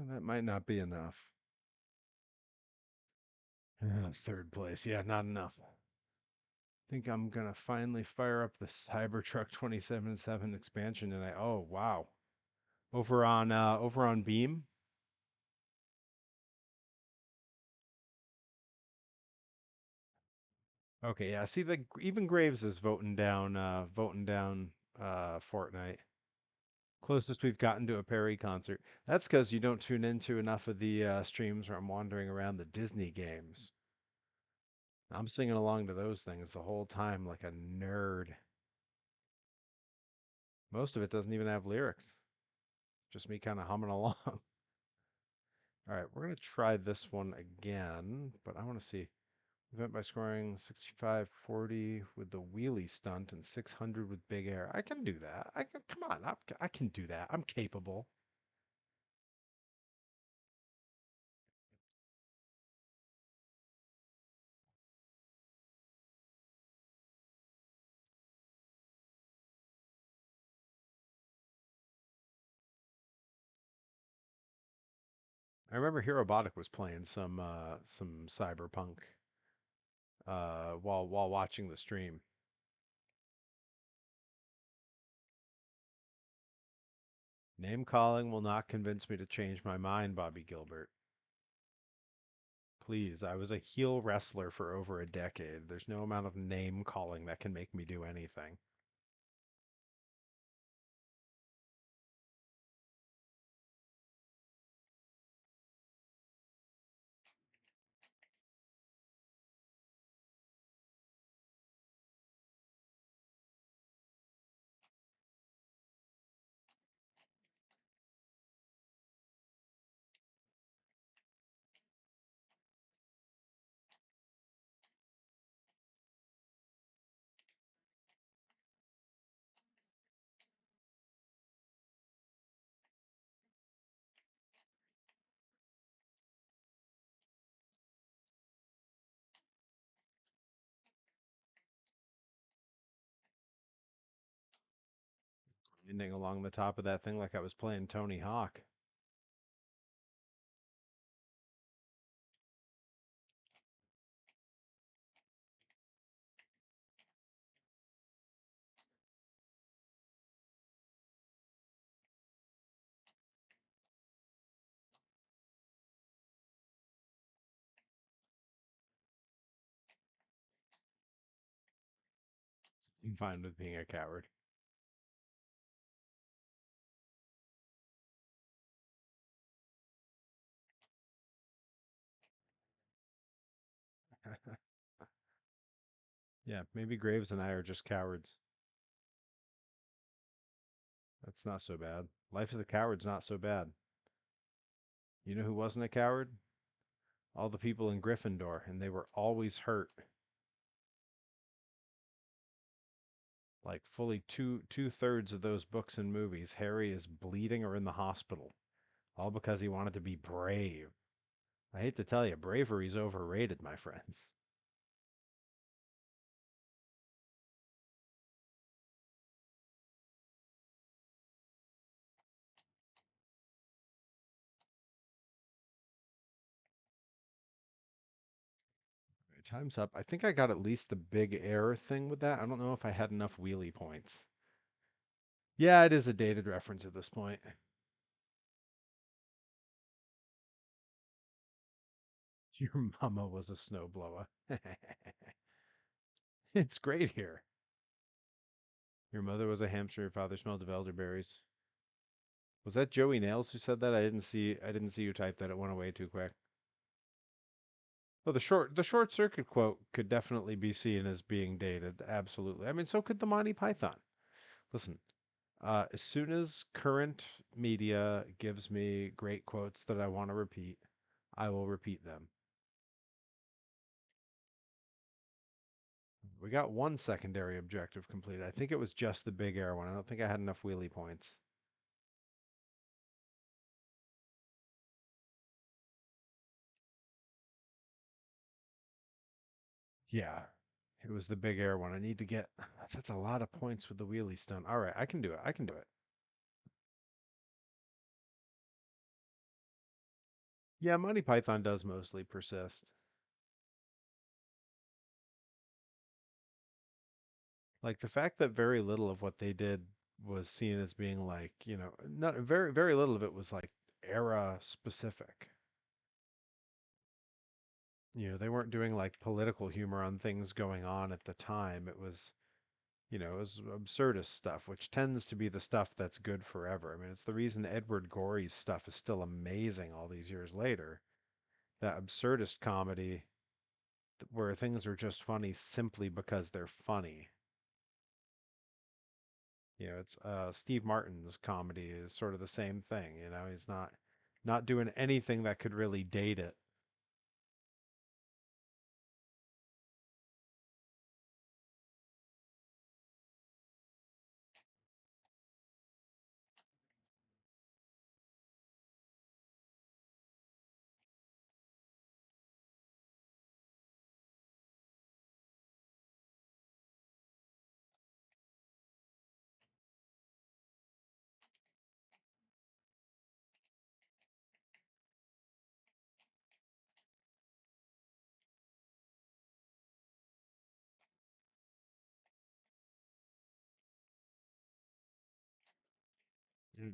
That might not be enough. Third place. Yeah, not enough. Think I'm gonna finally fire up the Cybertruck 2077 expansion and oh wow. Over on Beam. Okay, yeah. See the even Graves is voting down Fortnite. Closest we've gotten to a Perry concert. That's because you don't tune into enough of the streams where I'm wandering around the Disney games. I'm singing along to those things the whole time like a nerd. Most of it doesn't even have lyrics. Just me kind of humming along. All right, we're gonna try this one again, but I want to see. Event by scoring 65-40 with the wheelie stunt and 600 with big air. I can do that. I can, come on, I can do that. I'm capable. I remember Herobotic was playing some Cyberpunk while watching the stream. Name calling will not convince me to change my mind, Bobby Gilbert. Please, I was a heel wrestler for over a decade. There's no amount of name calling that can make me do anything. Ending along the top of that thing like I was playing Tony Hawk. I'm fine with being a coward. Yeah, maybe Graves and I are just cowards. That's not so bad. Life as a coward's not so bad. You know who wasn't a coward? All the people in Gryffindor, and they were always hurt. Like fully two-thirds of those books and movies, Harry is bleeding or in the hospital, all because he wanted to be brave. I hate to tell you, bravery's overrated, my friends. Time's up. I think I got at least the big air thing with that. I don't know if I had enough wheelie points. Yeah, it is a dated reference at this point. Your mama was a snowblower. It's great here. Your mother was a hamster. Your father smelled of elderberries. Was that Joey Nails who said that? I didn't see you type that. It went away too quick. Well, the short circuit quote could definitely be seen as being dated. Absolutely. I mean, so could the Monty Python. Listen, as soon as current media gives me great quotes that I want to repeat, I will repeat them. We got one secondary objective completed. I think it was just the big air one. I don't think I had enough wheelie points. Yeah, it was the big air one. I need to get. That's a lot of points with the wheelie stone. All right, I can do it. I can do it. Yeah, Monty Python does mostly persist. Like the fact that very little of what they did was seen as being like, not very little of it was like era specific. They weren't doing like political humor on things going on at the time. It was absurdist stuff, which tends to be the stuff that's good forever. I mean, it's the reason Edward Gorey's stuff is still amazing all these years later. That absurdist comedy where things are just funny simply because they're funny. It's Steve Martin's comedy is sort of the same thing. He's not doing anything that could really date it.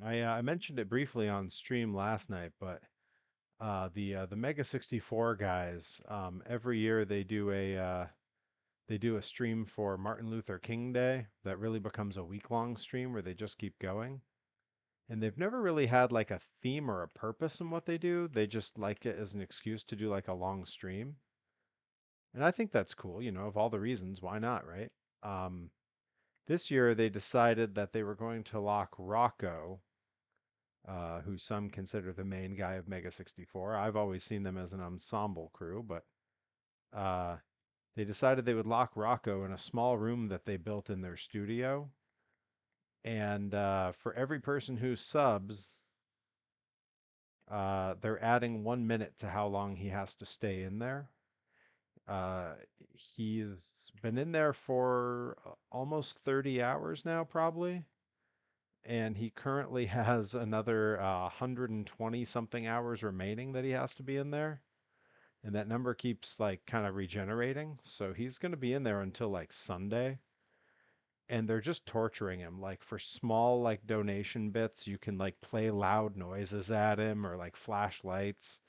I mentioned it briefly on stream last night, but the Mega 64 guys every year they do a stream for Martin Luther King Day that really becomes a week-long stream where they just keep going. And they've never really had like a theme or a purpose in what they do. They just like it as an excuse to do like a long stream. And I think that's cool, of all the reasons, why not, right? Um, this year they decided that they were going to lock Rocco, who some consider the main guy of Mega 64. I've always seen them as an ensemble crew, but uh, they decided they would lock Rocco in a small room that they built in their studio. And for every person who subs, they're adding 1 minute to how long he has to stay in there. Uh, he's been in there for almost 30 hours now, probably. And he currently has another 120 something hours remaining that he has to be in there. And that number keeps like kind of regenerating. So he's going to be in there until like Sunday. And they're just torturing him. Like for small like donation bits, you can like play loud noises at him or like flashlights.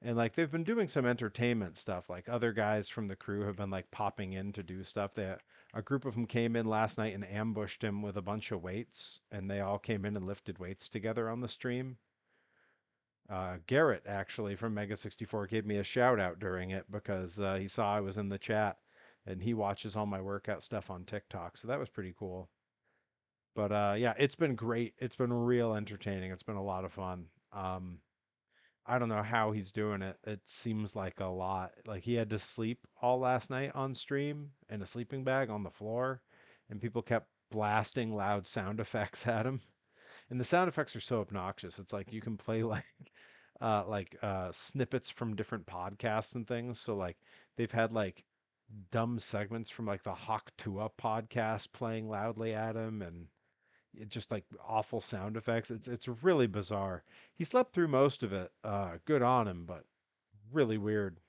And like they've been doing some entertainment stuff. Like other guys from the crew have been like popping in to do stuff. A group of them came in last night and ambushed him with a bunch of weights, and they all came in and lifted weights together on the stream. Garrett actually from Mega 64 gave me a shout out during it because he saw I was in the chat, and he watches all my workout stuff on TikTok. So that was pretty cool. But yeah, it's been great. It's been real entertaining. It's been a lot of fun. I don't know how he's doing it. It seems like a lot. Like he had to sleep all last night on stream in a sleeping bag on the floor, and people kept blasting loud sound effects at him. And the sound effects are so obnoxious. It's like you can play snippets from different podcasts and things. So like they've had like dumb segments from like the Hawk Tuah podcast playing loudly at him, and just like awful sound effects. It's really bizarre. He slept through most of it. Good on him, but really weird.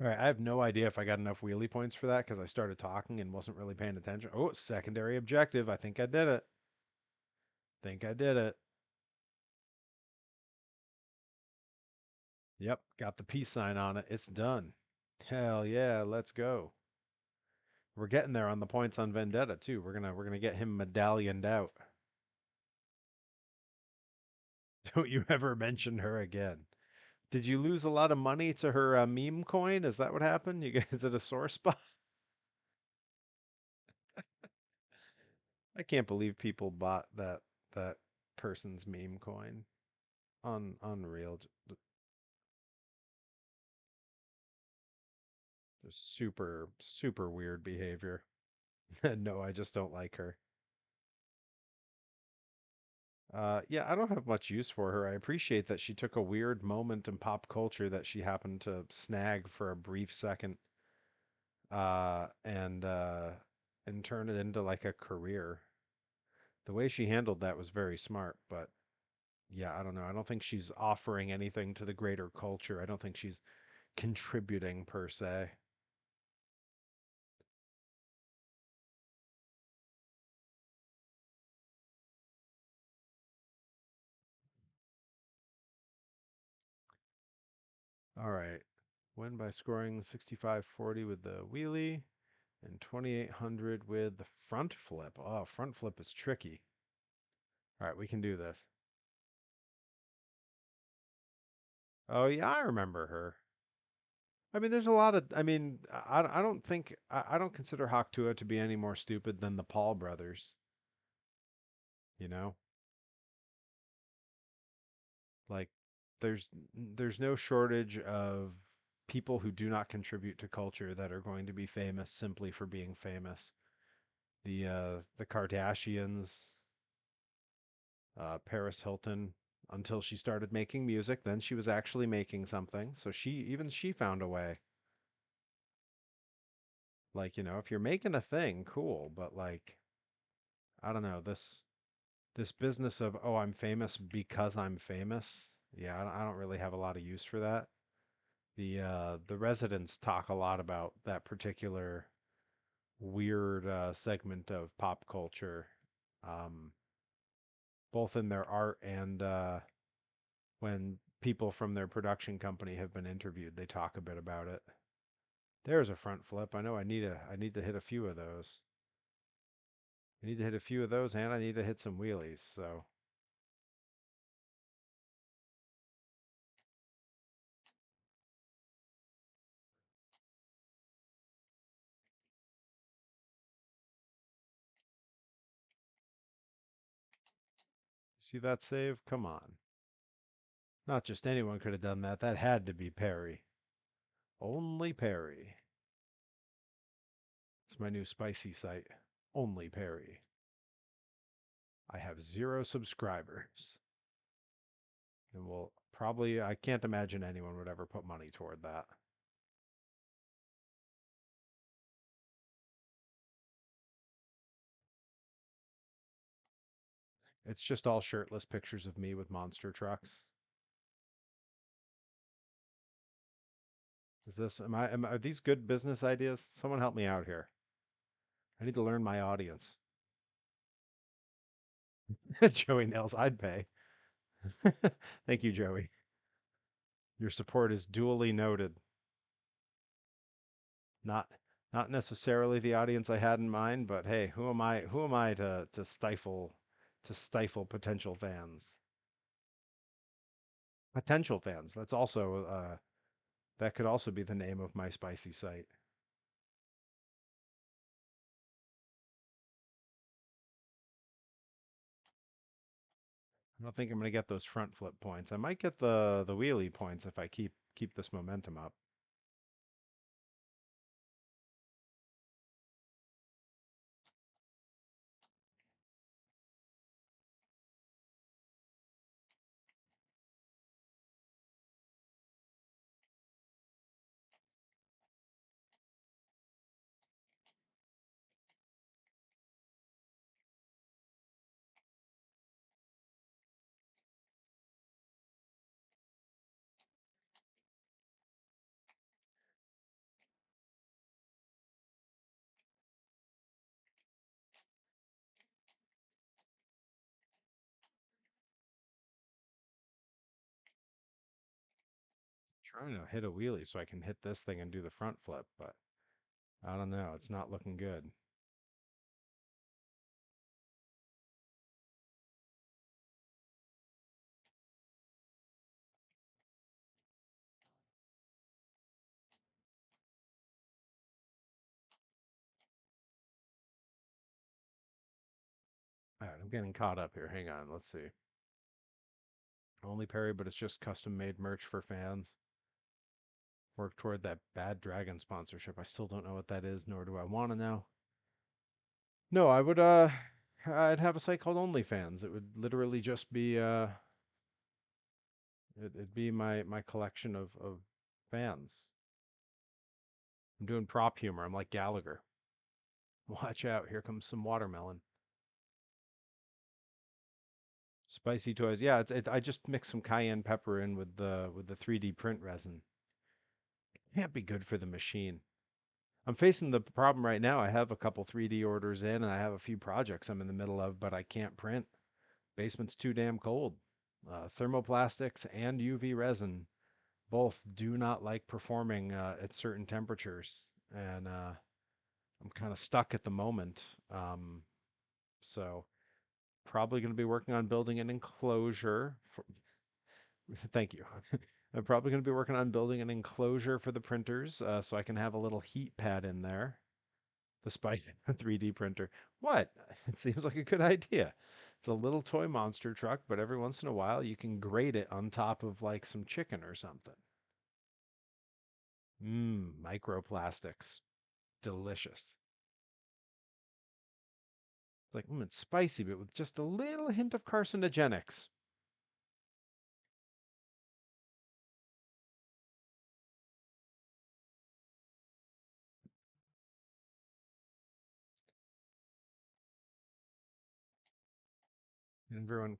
All right, I have no idea if I got enough wheelie points for that because I started talking and wasn't really paying attention. Oh, secondary objective. I think I did it. Think I did it. Yep, got the peace sign on it. It's done. Hell yeah, let's go. We're getting there on the points on Vendetta too. We're gonna get him medallioned out. Don't you ever mention her again. Did you lose a lot of money to her meme coin? Is that what happened? You get to the sore spot? I can't believe people bought that person's meme coin. Unreal. Just super weird behavior. No, I just don't like her. Yeah, I don't have much use for her. I appreciate that she took a weird moment in pop culture that she happened to snag for a brief second, and turn it into like a career. The way she handled that was very smart, but yeah, I don't know. I don't think she's offering anything to the greater culture. I don't think she's contributing per se. All right. Win by scoring 65-40 with the wheelie and 2800 with the front flip. Oh, front flip is tricky. All right, we can do this. Oh, yeah, I remember her. I mean, there's a lot of. I mean, I don't think I don't consider Haktua to be any more stupid than the Paul brothers. You know, like there's no shortage of people who do not contribute to culture that are going to be famous simply for being famous. The Kardashians, Paris Hilton, until she started making music, then she was actually making something. So she found a way. Like, if you're making a thing, cool, but like I don't know, this business of, oh, I'm famous because I'm famous. Yeah, I don't really have a lot of use for that. The residents talk a lot about that particular weird segment of pop culture, um, both in their art and when people from their production company have been interviewed, they talk a bit about it. There's a front flip. I know I need to hit a few of those. I need to hit a few of those, and I need to hit some wheelies. So see that save? Come on. Not just anyone could have done that. That had to be Perry. Only Perry. It's my new spicy site. Only Perry. I have 0 subscribers. And I can't imagine anyone would ever put money toward that. It's just all shirtless pictures of me with monster trucks. Are these good business ideas? Someone help me out here. I need to learn my audience. Joey Nails, I'd pay. Thank you, Joey. Your support is duly noted. Not not necessarily the audience I had in mind, but hey, who am I to stifle potential fans? Potential fans. That could also be the name of my spicy site. I don't think I'm going to get those front flip points. I might get the wheelie points if I keep this momentum up. Trying to hit a wheelie so I can hit this thing and do the front flip, but I don't know. It's not looking good. All right, I'm getting caught up here. Hang on. Let's see. Only Perry, but it's just custom made merch for fans. Work toward that Bad Dragon sponsorship. I still don't know what that is, nor do I want to know. No, I would I'd have a site called OnlyFans. It would literally just be it'd be my collection of fans. I'm doing prop humor. I'm like Gallagher. Watch out, here comes some watermelon. Spicy toys. Yeah, I just mix some cayenne pepper in with the 3D print resin. Can't be good for the machine. I'm facing the problem right now. I have a couple 3D orders in and I have a few projects I'm in the middle of, but I can't print. Basement's too damn cold. Thermoplastics and UV resin both do not like performing at certain temperatures, and I'm kind of stuck at the moment. So probably going to be working on building an enclosure. Thank you. I'm probably going to be working on building an enclosure for the printers, so I can have a little heat pad in there, despite a 3D printer. What? It seems like a good idea. It's a little toy monster truck, but every once in a while you can grate it on top of like some chicken or something. Mmm, microplastics. Delicious. Like, it's spicy, but with just a little hint of carcinogenics.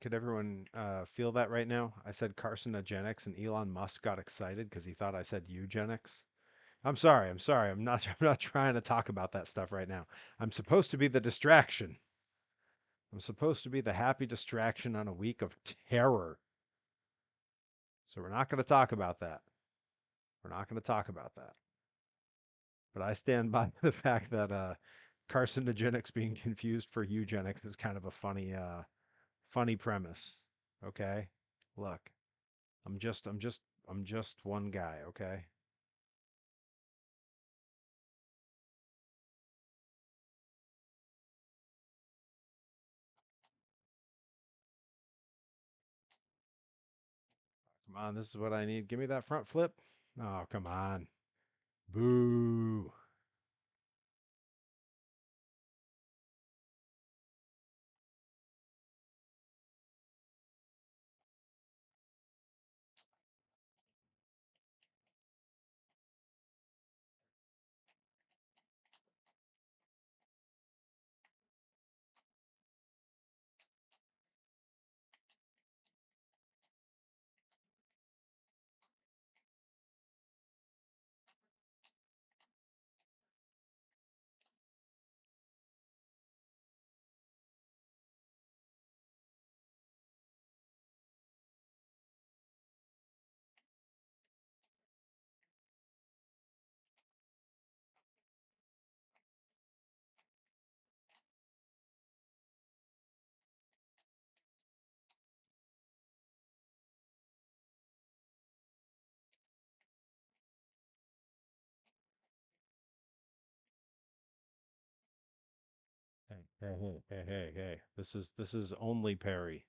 Could everyone feel that right now? I said carcinogenics, and Elon Musk got excited because he thought I said eugenics. I'm sorry. I'm sorry. I'm not. I'm not trying to talk about that stuff right now. I'm supposed to be the distraction. I'm supposed to be the happy distraction on a week of terror. So we're not going to talk about that. We're not going to talk about that. But I stand by the fact that carcinogenics being confused for eugenics is kind of a funny premise. Okay? Look, I'm just I'm just I'm just one guy, okay? Come on, this is what I need. Give me that front flip. Oh, come on. Boo. Hey. This is only Perry.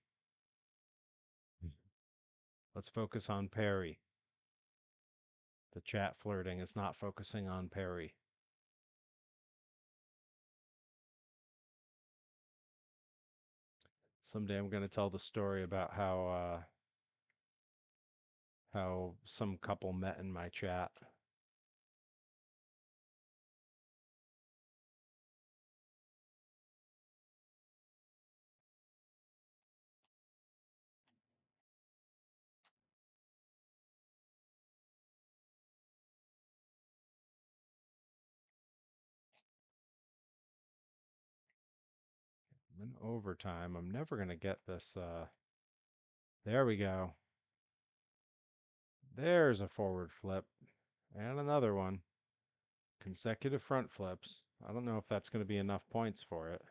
Let's focus on Perry. The chat flirting is not focusing on Perry. Someday I'm going to tell the story about how some couple met in my chat. In overtime, I'm never going to get this there we go. There's a forward flip. And another one. Consecutive front flips. I don't know if that's going to be enough points for it.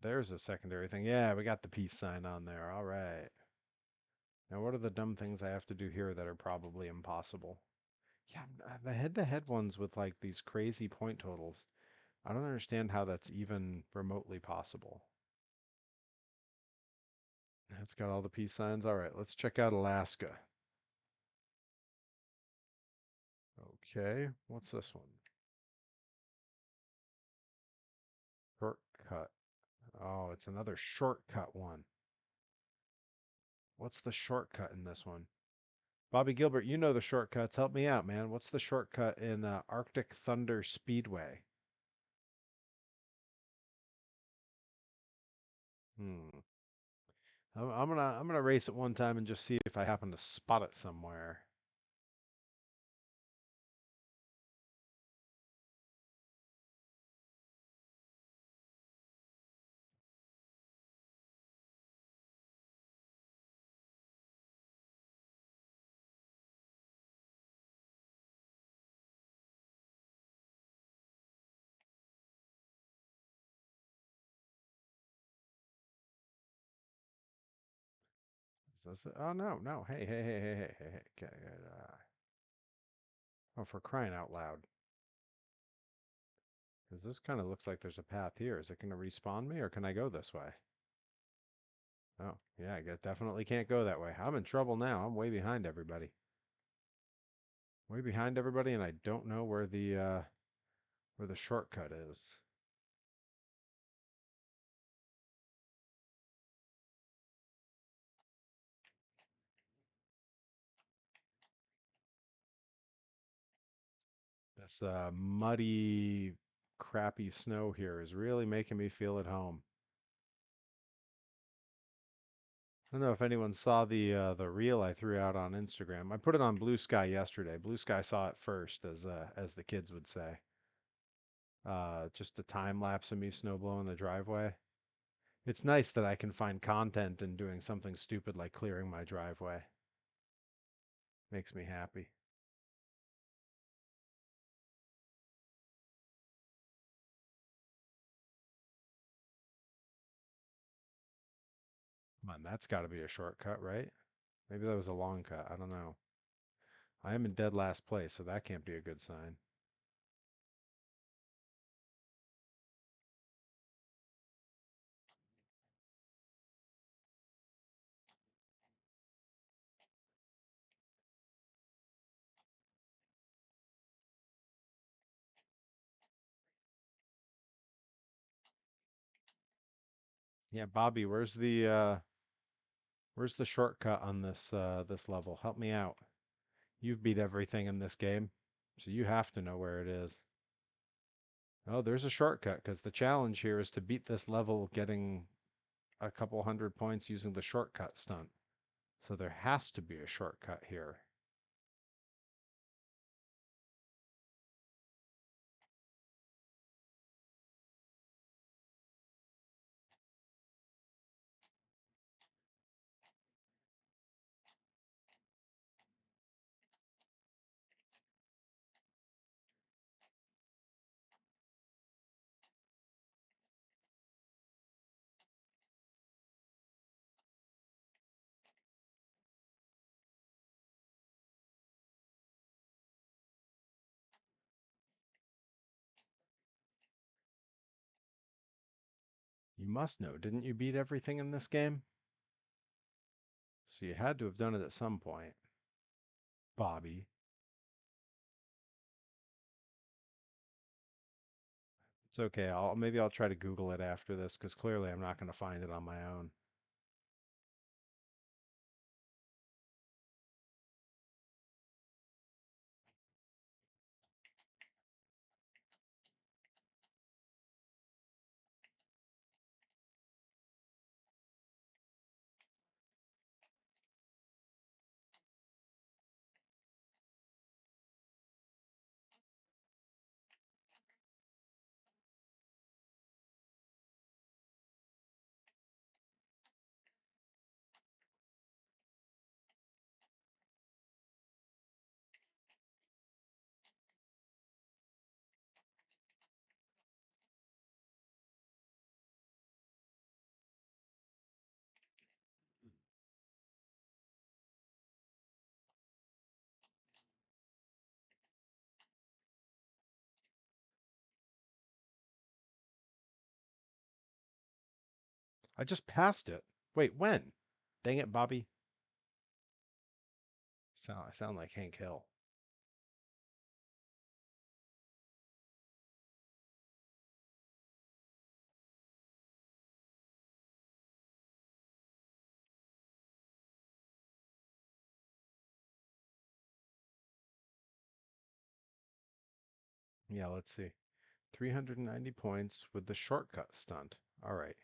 There's a secondary thing. Yeah, we got the peace sign on there. All right. Now, what are the dumb things I have to do here that are probably impossible? Yeah, the head-to-head ones with like these crazy point totals. I don't understand how that's even remotely possible. It's got all the peace signs. All right, let's check out Alaska. Okay, what's this one? Shortcut. Oh, it's another shortcut one. What's the shortcut in this one? Bobby Gilbert, you know the shortcuts. Help me out, man. What's the shortcut in Arctic Thunder Speedway? Hmm. I'm gonna race it one time and just see if I happen to spot it somewhere. Is this it? Oh no, no. Hey, hey, hey, hey, hey, hey, hey. Okay, oh, for crying out loud. Because this kind of looks like there's a path here. Is it going to respawn me or can I go this way? Oh, yeah, definitely can't go that way. I'm in trouble now. I'm way behind everybody. Way behind everybody, and I don't know where the shortcut is. This muddy, crappy snow here is really making me feel at home. I don't know if anyone saw the reel I threw out on Instagram. I put it on Blue Sky yesterday. Blue Sky saw it first, as the kids would say. Just a time lapse of me snow blowing the driveway. It's nice that I can find content in doing something stupid like clearing my driveway. Makes me happy. Come on, that's got to be a shortcut, right? Maybe that was a long cut. I don't know. I am in dead last place, so that can't be a good sign. Yeah, Bobby, where's the shortcut on this level? Help me out. You've beat everything in this game, so you have to know where it is. Oh, there's a shortcut because the challenge here is to beat this level getting a couple hundred points using the shortcut stunt. So there has to be a shortcut here. You must know. Didn't you beat everything in this game? So you had to have done it at some point. Bobby. It's okay. Maybe I'll try to Google it after this because clearly I'm not going to find it on my own. I just passed it. Wait, when? Dang it, Bobby. I sound like Hank Hill. Yeah, let's see. 390 points with the shortcut stunt. All right.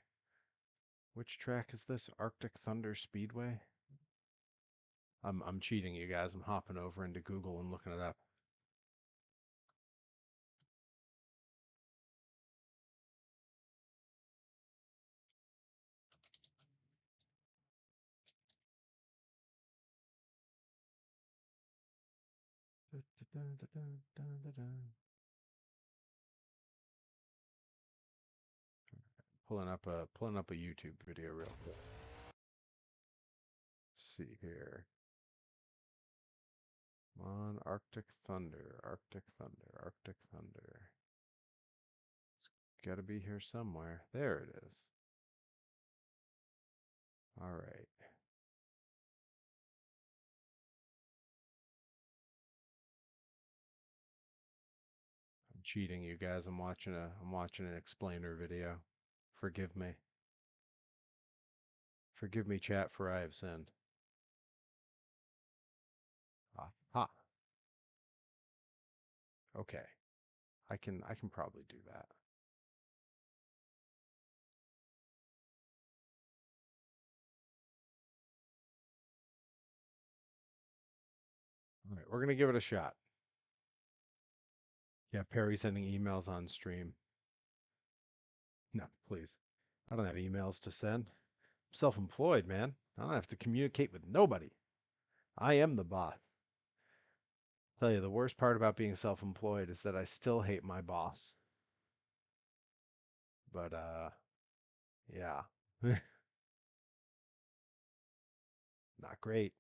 Which track is this? Arctic Thunder Speedway? I'm cheating you guys. I'm hopping over into Google and looking it up. Pulling up a YouTube video real quick. Let's see here. Come on, Arctic Thunder, Arctic Thunder, Arctic Thunder. It's got to be here somewhere. There it is. All right. I'm cheating you guys. I'm watching an explainer video. Forgive me. Forgive me, chat, for I have sinned. Ah, ha. Okay. I can probably do that. All right, we're gonna give it a shot. Yeah, Perry sending emails on stream. No, please. I don't have emails to send. I'm self-employed, man. I don't have to communicate with nobody. I am the boss. Tell you, the worst part about being self-employed is that I still hate my boss. But yeah. Not great.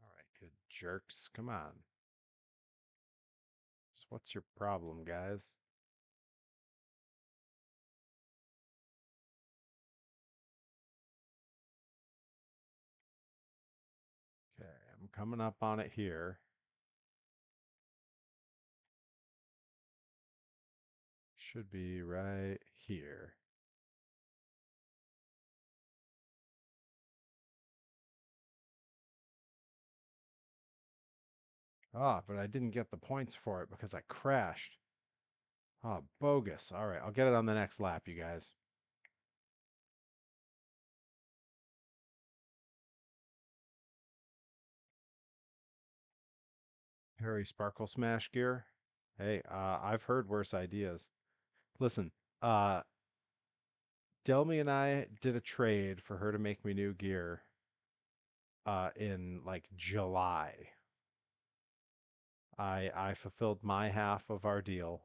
All right, good jerks. Come on. So what's your problem, guys? Okay, I'm coming up on it here. Should be right here. Ah, but I didn't get the points for it because I crashed. Ah, bogus. All right, I'll get it on the next lap, you guys. Harry Sparkle Smash gear. Hey, I've heard worse ideas. Listen, uh, Delmy and I did a trade for her to make me new gear in like July. I fulfilled my half of our deal.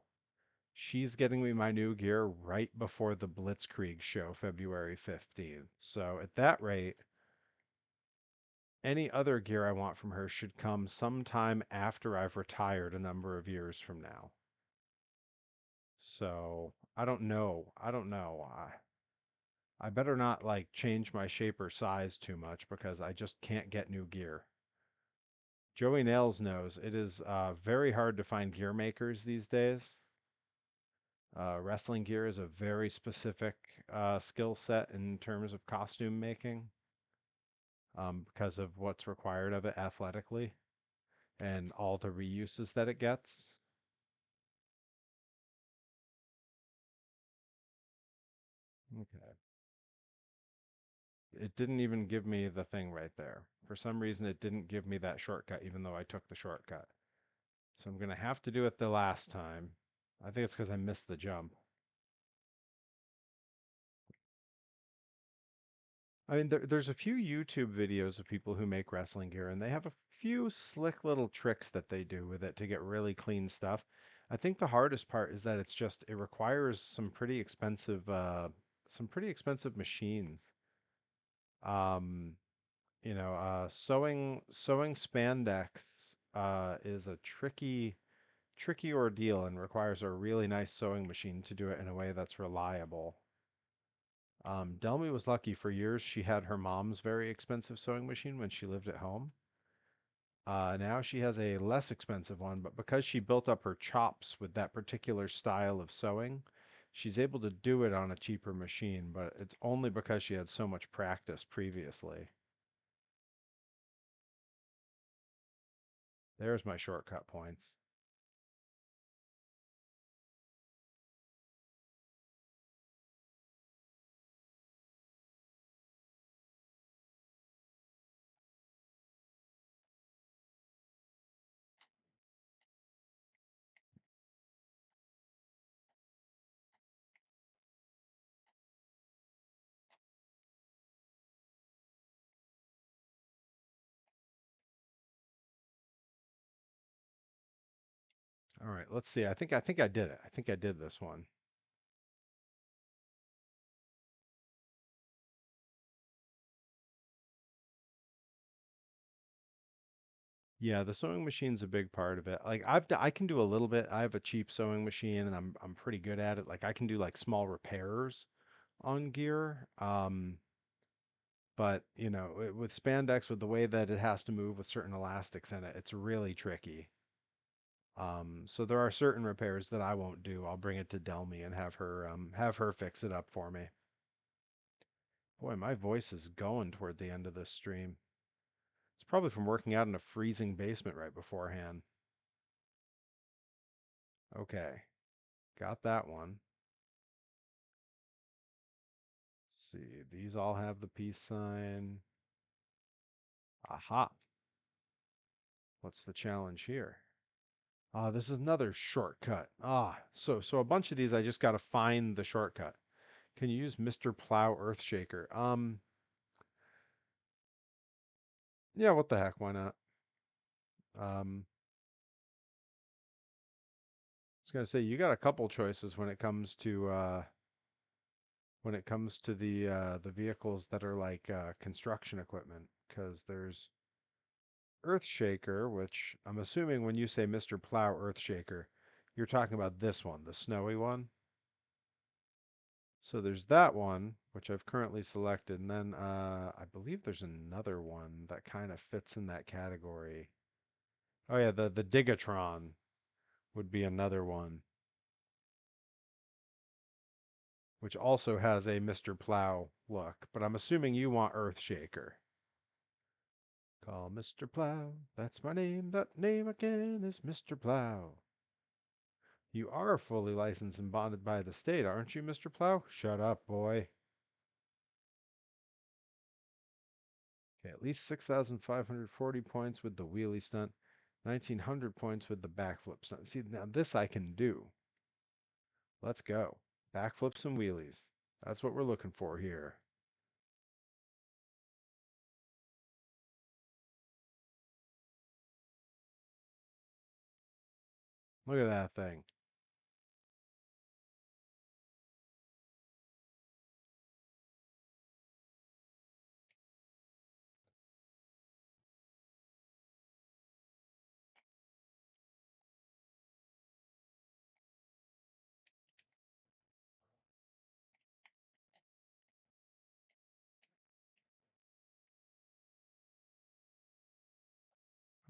She's getting me my new gear right before the Blitzkrieg show, February 15th. So at that rate, any other gear I want from her should come sometime after I've retired a number of years from now. So I don't know. I don't know. I better not like change my shape or size too much because I just can't get new gear. Joey Nails knows it is very hard to find gear makers these days. Wrestling gear is a very specific skill set in terms of costume making because of what's required of it athletically and all the reuses that it gets. Okay. It didn't even give me the thing right there. For some reason, it didn't give me that shortcut, even though I took the shortcut. So I'm going to have to do it the last time. I think it's because I missed the jump. I mean, there's a few YouTube videos of people who make wrestling gear, and they have a few slick little tricks that they do with it to get really clean stuff. I think the hardest part is that it requires some pretty expensive machines. Um, sewing spandex is a tricky ordeal and requires a really nice sewing machine to do it in a way that's reliable. Delmy was lucky for years. She had her mom's very expensive sewing machine when she lived at home. Now she has a less expensive one, but because she built up her chops with that particular style of sewing, she's able to do it on a cheaper machine, but it's only because she had so much practice previously. There's my shortcut points. All right, let's see. I think I did it. I think I did this one. Yeah, the sewing machine's a big part of it. Like I can do a little bit. I have a cheap sewing machine and I'm pretty good at it. Like I can do like small repairs on gear. But with spandex, with the way that it has to move with certain elastics in it, it's really tricky. So there are certain repairs that I won't do. I'll bring it to Delmy and have her fix it up for me. Boy, my voice is going toward the end of this stream. It's probably from working out in a freezing basement right beforehand. Okay, got that one. Let's see, these all have the peace sign. Aha. What's the challenge here? This is another shortcut. So a bunch of these I just got to find the shortcut. Can you use Mr. Plow Earthshaker? Yeah, what the heck, why not? I was gonna say you got a couple choices when it comes to the vehicles that are like construction equipment, because there's Earthshaker, which I'm assuming when you say Mr. Plow Earthshaker, you're talking about this one, the snowy one. So there's that one, which I've currently selected, and then I believe there's another one that kind of fits in that category. Oh yeah, the Digatron would be another one, which also has a Mr. Plow look, but I'm assuming you want Earthshaker. Call Mr. Plow, that's my name, that name again is Mr. Plow. You are fully licensed and bonded by the state, aren't you, Mr. Plow? Shut up, boy. Okay, at least 6,540 points with the wheelie stunt, 1,900 points with the backflip stunt. See, now this I can do. Let's go. Backflips and wheelies. That's what we're looking for here. Look at that thing.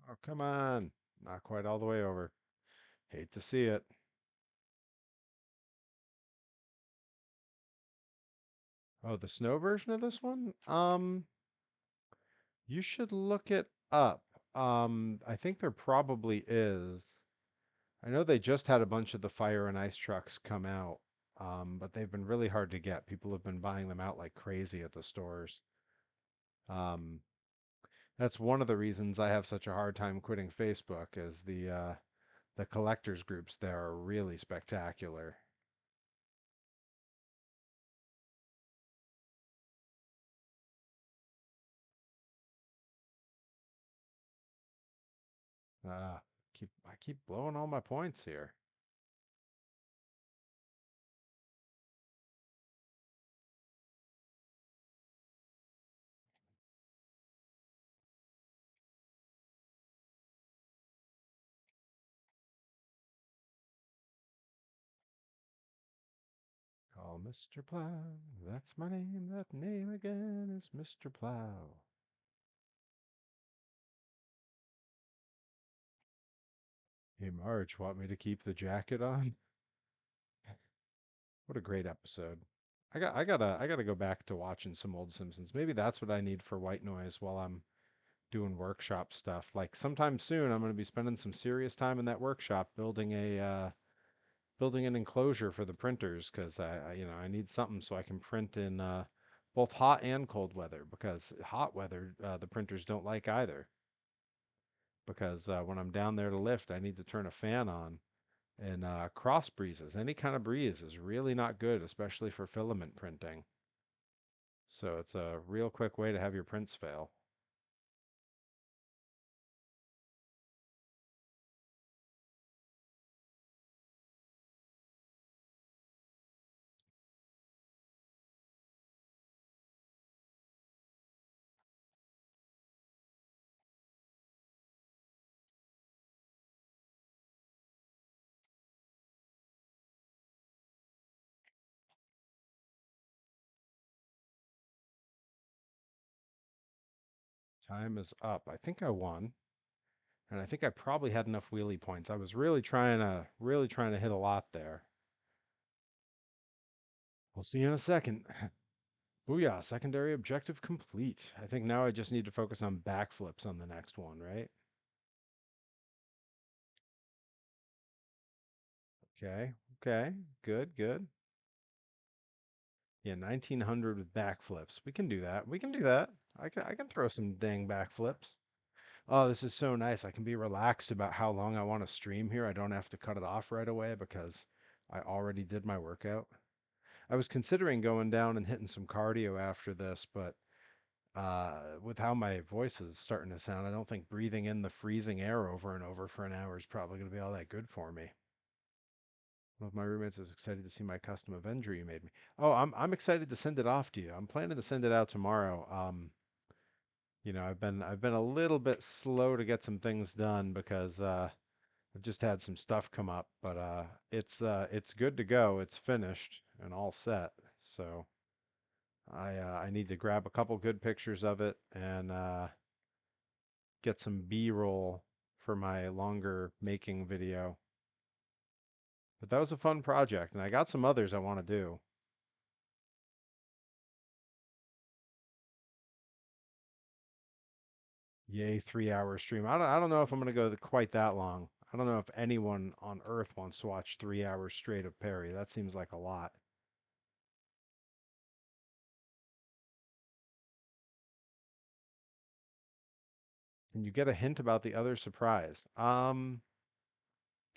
Oh, come on. Not quite all the way over. Hate to see it. Oh, the snow version of this one? You should look it up. I think there probably is. I know they just had a bunch of the fire and ice trucks come out, but they've been really hard to get. People have been buying them out like crazy at the stores. Um, that's one of the reasons I have such a hard time quitting Facebook, is the collectors groups there are really spectacular. Uh, I keep blowing all my points here. Call Mr. Plow. That's my name. That name again is Mr. Plow. Hey Marge, want me to keep the jacket on? What a great episode. I gotta go back to watching some old Simpsons. Maybe that's what I need for white noise while I'm doing workshop stuff. Like sometime soon, I'm gonna be spending some serious time in that workshop building building an enclosure for the printers because I need something so I can print in both hot and cold weather because hot weather the printers don't like either because when I'm down there to lift, I need to turn a fan on. And cross breezes, any kind of breeze is really not good, especially for filament printing. So it's a real quick way to have your prints fail. Time is up. I think I won, and I think I probably had enough wheelie points. I was really trying to hit a lot there. We'll see you in a second. Booyah, secondary objective complete. I think now I just need to focus on backflips on the next one, right? Okay, okay, good, good. Yeah, 1900 with backflips. We can do that. We can do that. I can throw some dang backflips. Oh, this is so nice. I can be relaxed about how long I want to stream here. I don't have to cut it off right away because I already did my workout. I was considering going down and hitting some cardio after this, but with how my voice is starting to sound, I don't think breathing in the freezing air over and over for an hour is probably going to be all that good for me. One of my roommates is excited to see my custom Avenger you made me. Oh, I'm excited to send it off to you. I'm planning to send it out tomorrow. I've been a little bit slow to get some things done because I've just had some stuff come up, but it's good to go. It's finished and all set. So I need to grab a couple good pictures of it and get some B-roll for my longer making video. But that was a fun project, and I got some others I want to do. Yay, 3 hour stream. I don't know if I'm gonna go quite that long. I don't know if anyone on Earth wants to watch 3 hours straight of Perry. That seems like a lot. Can you get a hint about the other surprise?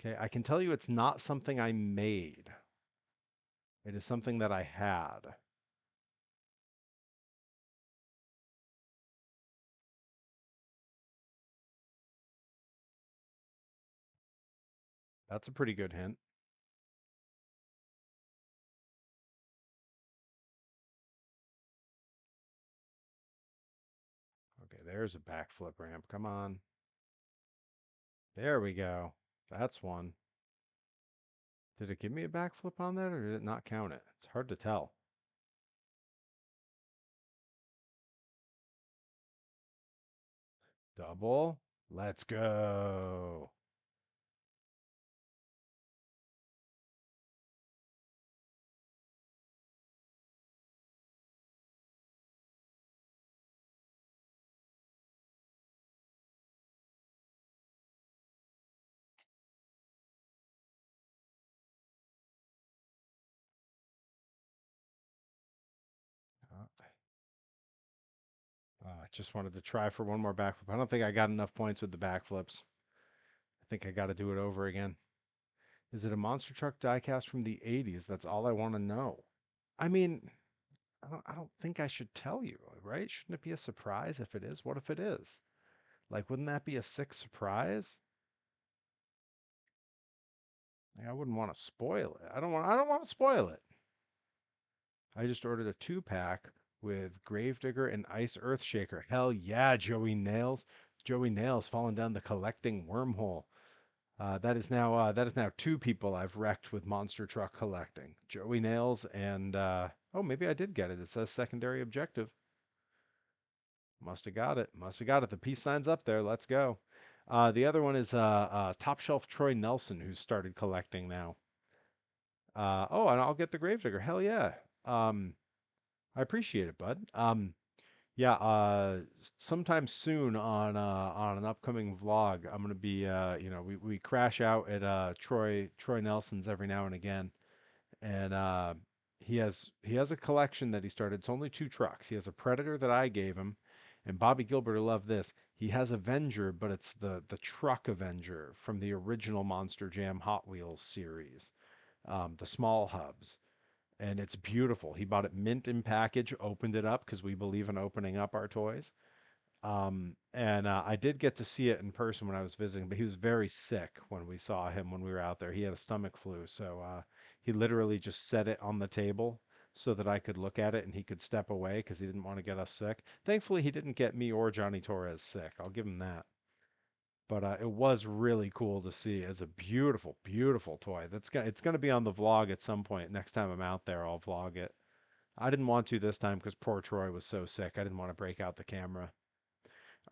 Okay, I can tell you it's not something I made. It is something that I had. That's a pretty good hint. Okay, there's a backflip ramp. Come on. There we go. That's one. Did it give me a backflip on that or did it not count it? It's hard to tell. Double. Let's go. I just wanted to try for one more backflip. I don't think I got enough points with the backflips. I think I got to do it over again. Is it a monster truck diecast from the 80s? That's all I want to know. I mean, I don't think I should tell you, right? Shouldn't it be a surprise if it is? What if it is? Like, wouldn't that be a sick surprise? Like, I wouldn't want to spoil it. I don't want to spoil it. I just ordered a 2-pack with Gravedigger and Ice Earthshaker. Hell yeah, Joey Nails. Joey Nails falling down the collecting wormhole. That is now two people I've wrecked with monster truck collecting. Joey Nails and oh, maybe I did get it. It says secondary objective. Must have got it. Must have got it. The peace sign's up there. Let's go. The other one is Top Shelf Troy Nelson, who's started collecting now. Oh, and I'll get the Gravedigger. Hell yeah. Um, I appreciate it, bud. Yeah, sometime soon on an upcoming vlog, I'm gonna be we crash out at Troy Nelson's every now and again, and he has a collection that he started. It's only two trucks. He has a Predator that I gave him, and Bobby Gilbert will love this. He has Avenger, but it's the truck Avenger from the original Monster Jam Hot Wheels series, the small hubs, and it's beautiful. He bought it mint in package, opened it up because we believe in opening up our toys. And I did get to see it in person when I was visiting, but he was very sick when we saw him when we were out there. He had a stomach flu, so he literally just set it on the table so that I could look at it and he could step away because he didn't want to get us sick. Thankfully, he didn't get me or Johnny Torres sick. I'll give him that. But it was really cool to see. It's a beautiful, beautiful toy. It's gonna be on the vlog at some point. Next time I'm out there, I'll vlog it. I didn't want to this time because poor Troy was so sick. I didn't want to break out the camera.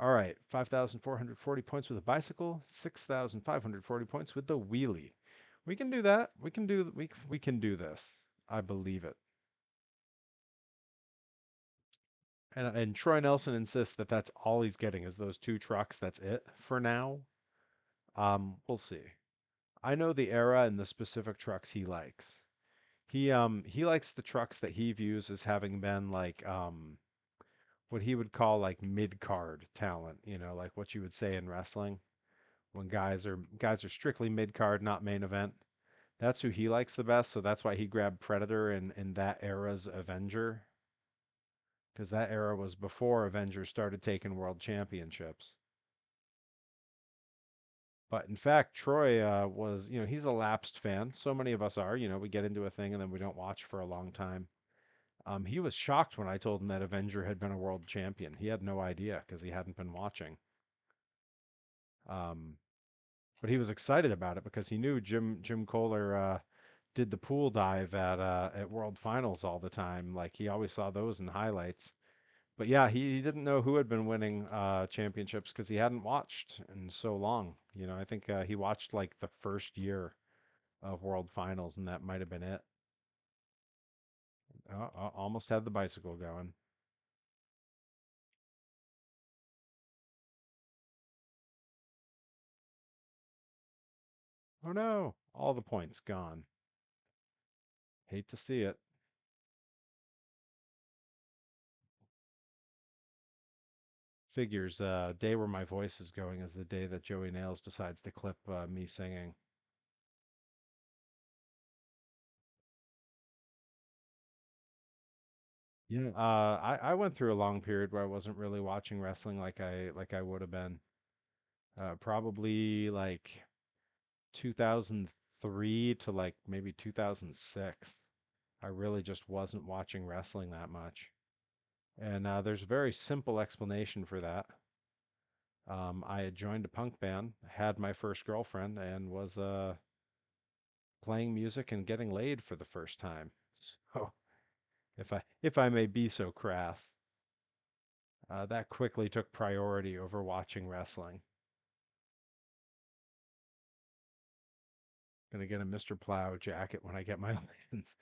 All right, 5,440 points with a bicycle, 6,540 points with the wheelie. We can do that. We can do this. I believe it. And Troy Nelson insists that that's all he's getting is those two trucks. That's it for now. We'll see. I know the era and the specific trucks he likes. He likes the trucks that he views as having been like what he would call like mid-card talent, like what you would say in wrestling when guys are strictly mid-card, not main event. That's who he likes the best, so that's why he grabbed Predator in that era's Avenger, because that era was before Avengers started taking world championships. But in fact, Troy he's a lapsed fan. So many of us are. We get into a thing and then we don't watch for a long time. He was shocked when I told him that Avenger had been a world champion. He had no idea because he hadn't been watching. Um, but he was excited about it because he knew Jim Kohler did the pool dive at World Finals all the time. Like he always saw those in highlights. But yeah, he didn't know who had been winning championships because he hadn't watched in so long. I think he watched like the first year of World Finals, and that might have been it. Almost had the bicycle going. Oh no, all the points gone. Hate to see it. Figures, day where my voice is going is the day that Joey Nails decides to clip me singing. Yeah, I went through a long period where I wasn't really watching wrestling like I would have been. Probably like 2003 to like maybe 2006. I really just wasn't watching wrestling that much. And there's a very simple explanation for that. I had joined a punk band, had my first girlfriend, and was playing music and getting laid for the first time. So, if I may be so crass, that quickly took priority over watching wrestling. Gonna get a Mr. Plow jacket when I get my license.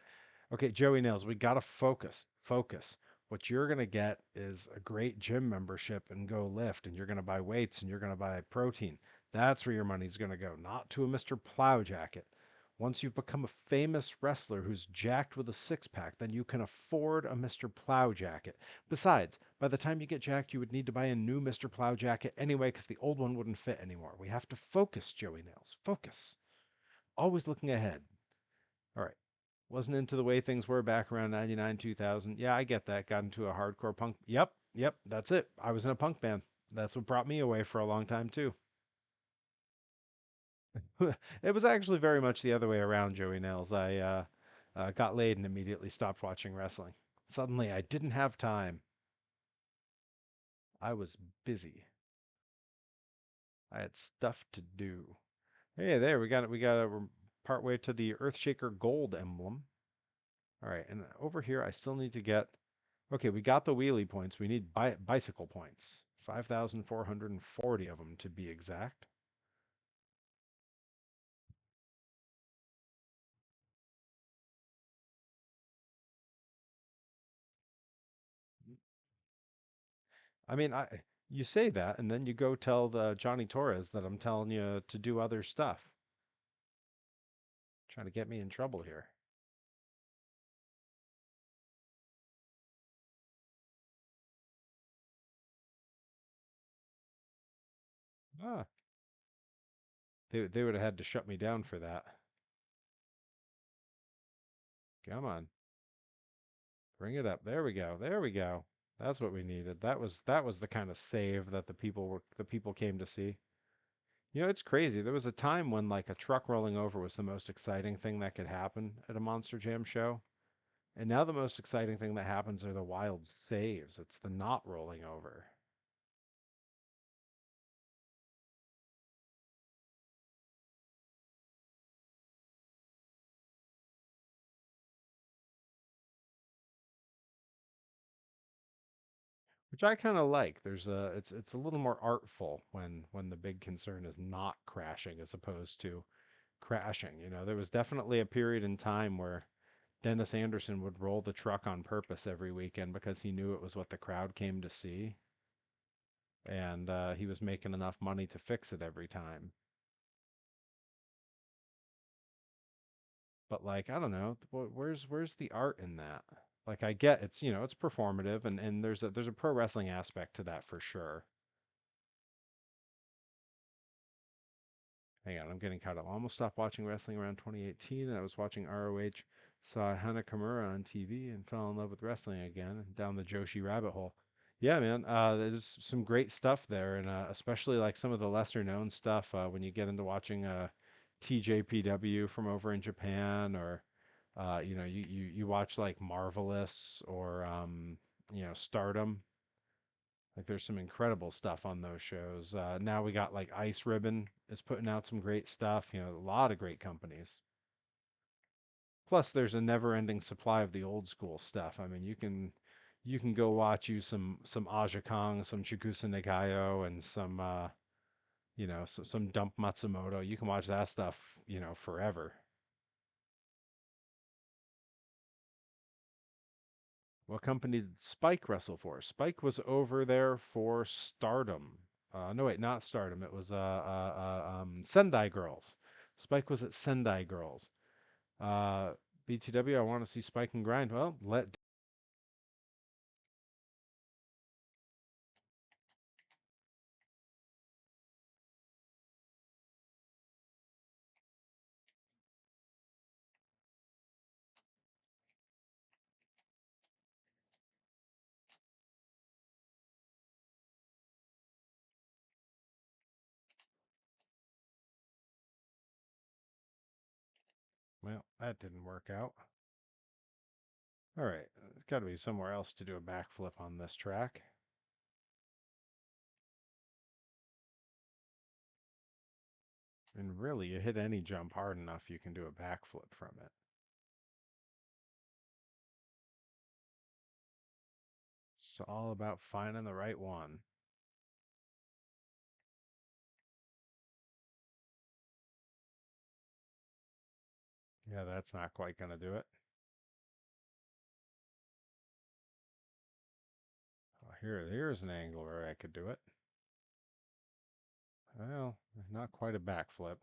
Okay, Joey Nails, we gotta focus. Focus. What you're gonna get is a great gym membership and go lift, and you're gonna buy weights and you're gonna buy protein. That's where your money's gonna go, not to a Mr. Plow jacket. Once you've become a famous wrestler who's jacked with a six pack, then you can afford a Mr. Plow jacket. Besides, by the time you get jacked, you would need to buy a new Mr. Plow jacket anyway because the old one wouldn't fit anymore. We have to focus, Joey Nails. Focus. Always looking ahead. All right. Wasn't into the way things were back around 99, 2000. Yeah, I get that. Got into a hardcore punk. Yep, yep, that's it. I was in a punk band. That's what brought me away for a long time, too. It was actually very much the other way around, Joey Nails. I got laid and immediately stopped watching wrestling. Suddenly, I didn't have time. I was busy. I had stuff to do. Hey, there we got it. We got it. We're partway to the Earthshaker Gold emblem. All right, and over here, I still need to get. Okay, we got the wheelie points. We need bicycle points. 5,440 of them to be exact. I mean, you say that, and then you go tell the Johnny Torres that I'm telling you to do other stuff, trying to get me in trouble here. Ah, they would have had to shut me down for that. Come on, bring it up. There we go. There we go. That's what we needed. That was the kind of save that the people came to see. You know, it's crazy. There was a time when like a truck rolling over was the most exciting thing that could happen at a Monster Jam show. And now the most exciting thing that happens are the wild saves. It's the not rolling over. Which I kind of like. It's a little more artful when the big concern is not crashing as opposed to crashing. You know, there was definitely a period in time where Dennis Anderson would roll the truck on purpose every weekend because he knew it was what the crowd came to see, and he was making enough money to fix it every time. But like, I don't know, where's the art in that? Like, I get it's it's performative, and there's a pro wrestling aspect to that for sure. Hang on, I'm getting caught up. I almost stopped watching wrestling around 2018, and I was watching ROH, saw Hana Kimura on TV, and fell in love with wrestling again, and down the Joshi rabbit hole. Yeah, man, there's some great stuff there, and especially like some of the lesser known stuff when you get into watching TJPW from over in Japan, or you watch like Marvelous or Stardom. Like there's some incredible stuff on those shows. Now we got like Ice Ribbon is putting out some great stuff. You know, a lot of great companies. Plus, there's a never-ending supply of the old school stuff. I mean, you can go watch you some Aja Kong, some Chikusa Nagayo, and some Dump Matsumoto. You can watch that stuff, forever. What company did Spike wrestle for? Spike was over there for Stardom. No, wait, not Stardom. It was Sendai Girls. Spike was at Sendai Girls. Uh, BTW, I want to see Spike and Grind. Well, that didn't work out. All right, there's got to be somewhere else to do a backflip on this track. And really, you hit any jump hard enough, you can do a backflip from it. It's all about finding the right one. Yeah, that's not quite going to do it. Oh, here's an angle where I could do it. Well, not quite a backflip.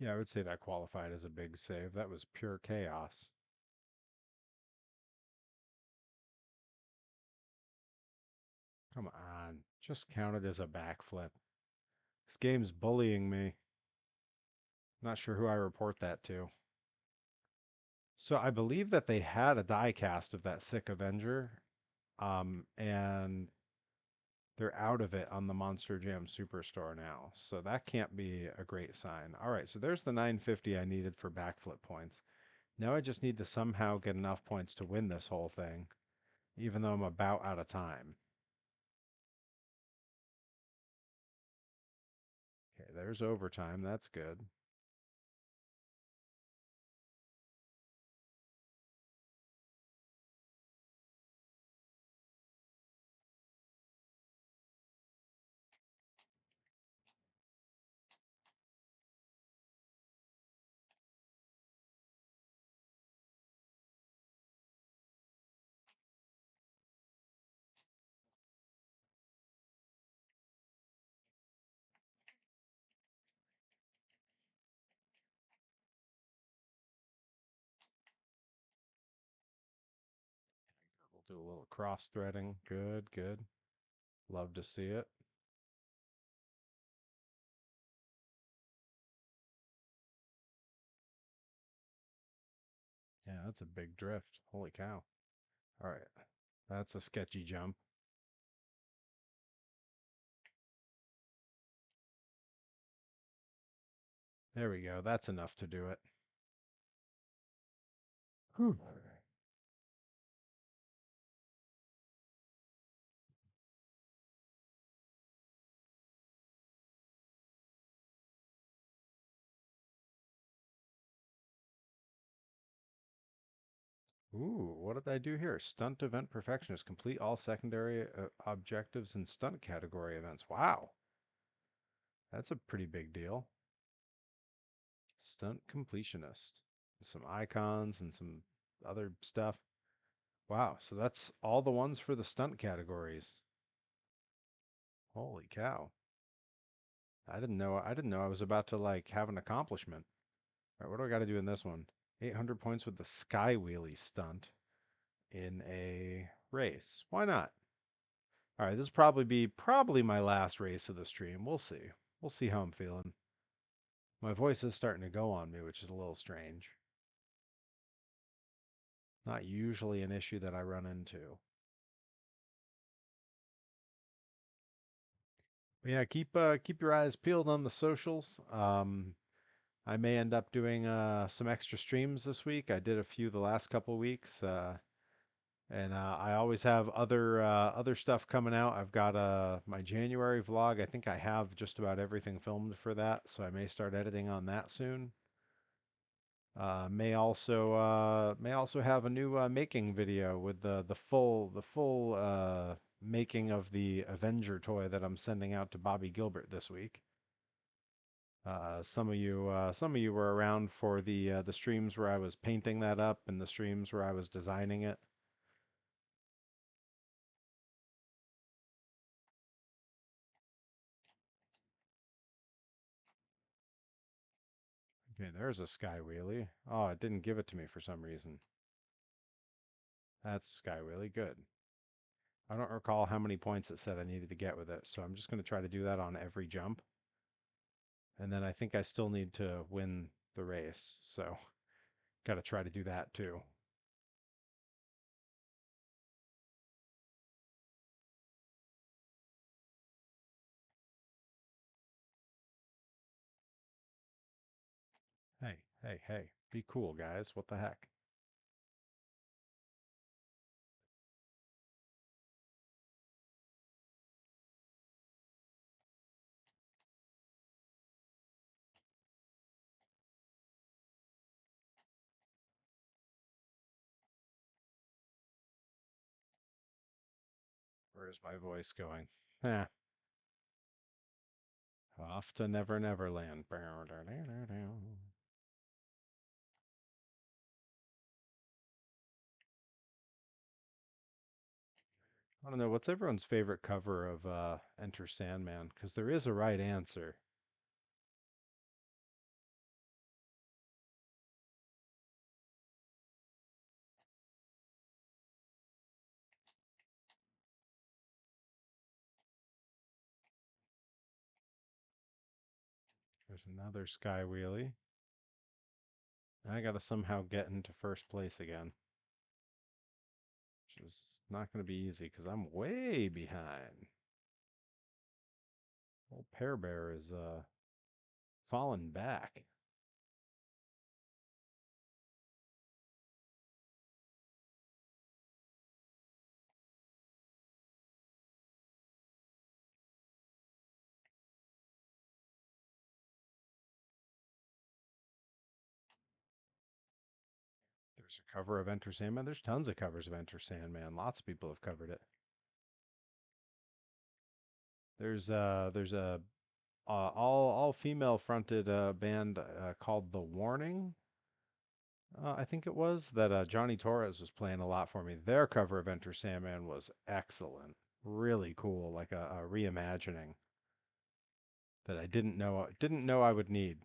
Yeah, I would say that qualified as a big save. That was pure chaos. Come on, just count it as a backflip. This game's bullying me. Not sure who I report that to. So I believe that they had a die cast of that sick Avenger, and they're out of it on the Monster Jam Superstore now. So that can't be a great sign. All right, so there's the 950 I needed for backflip points. Now I just need to somehow get enough points to win this whole thing, even though I'm about out of time. Okay, there's overtime. That's good. We'll do a little cross threading. Good, good. Love to see it. Yeah, that's a big drift. Holy cow. All right. That's a sketchy jump. There we go. That's enough to do it. Whew. Ooh, what did I do here? Stunt event perfectionist. Complete all secondary objectives and stunt category events. Wow. That's a pretty big deal. Stunt completionist. Some icons and some other stuff. Wow. So that's all the ones for the stunt categories. Holy cow. I didn't know I was about to like have an accomplishment. All right, what do I got to do in this one? 800 points with the sky wheelie stunt in a race. Why not? All right, this will probably my last race of the stream. We'll see. We'll see how I'm feeling. My voice is starting to go on me, which is a little strange. Not usually an issue that I run into. But yeah, keep your eyes peeled on the socials. I may end up doing some extra streams this week. I did a few the last couple weeks. And I always have other stuff coming out. I've got my January vlog. I think I have just about everything filmed for that, so I may start editing on that soon. May also have a new making video with the full making of the Avenger toy that I'm sending out to Bobby Gilbert this week. Some of you were around for the streams where I was painting that up and the streams where I was designing it. Okay, there's a Sky Wheelie. Oh, it didn't give it to me for some reason. That's Sky Wheelie. Good. I don't recall how many points it said I needed to get with it, so I'm just going to try to do that on every jump. And then I think I still need to win the race, so got to try to do that too. Hey, hey, hey, be cool, guys. What the heck? Where's my voice going? Eh, off to Never Never Land. I don't know, what's everyone's favorite cover of Enter Sandman? Because there is a right answer. There's another Sky Wheelie. I gotta somehow get into first place again, which is not gonna be easy because I'm way behind. Old Pear Bear is falling back. There's a cover of Enter Sandman. There's tons of covers of Enter Sandman. Lots of people have covered it. There's a all female fronted band called The Warning. I think it was that Johnny Torres was playing a lot for me. Their cover of Enter Sandman was excellent, really cool, like a reimagining that I didn't know I would need,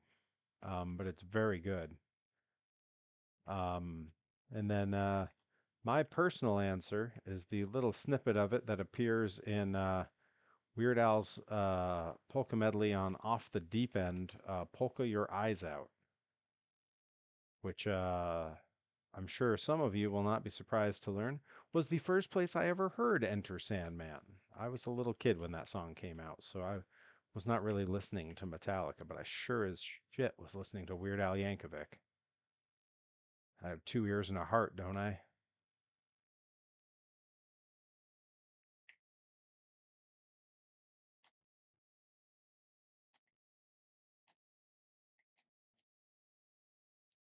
but it's very good. Um, and then my personal answer is the little snippet of it that appears in Weird Al's polka medley on Off the Deep End, Polka Your Eyes Out, which I'm sure some of you will not be surprised to learn was the first place I ever heard Enter Sandman. I was a little kid when that song came out, so I was not really listening to Metallica, but I sure as shit was listening to Weird Al Yankovic. I have two ears and a heart, don't I?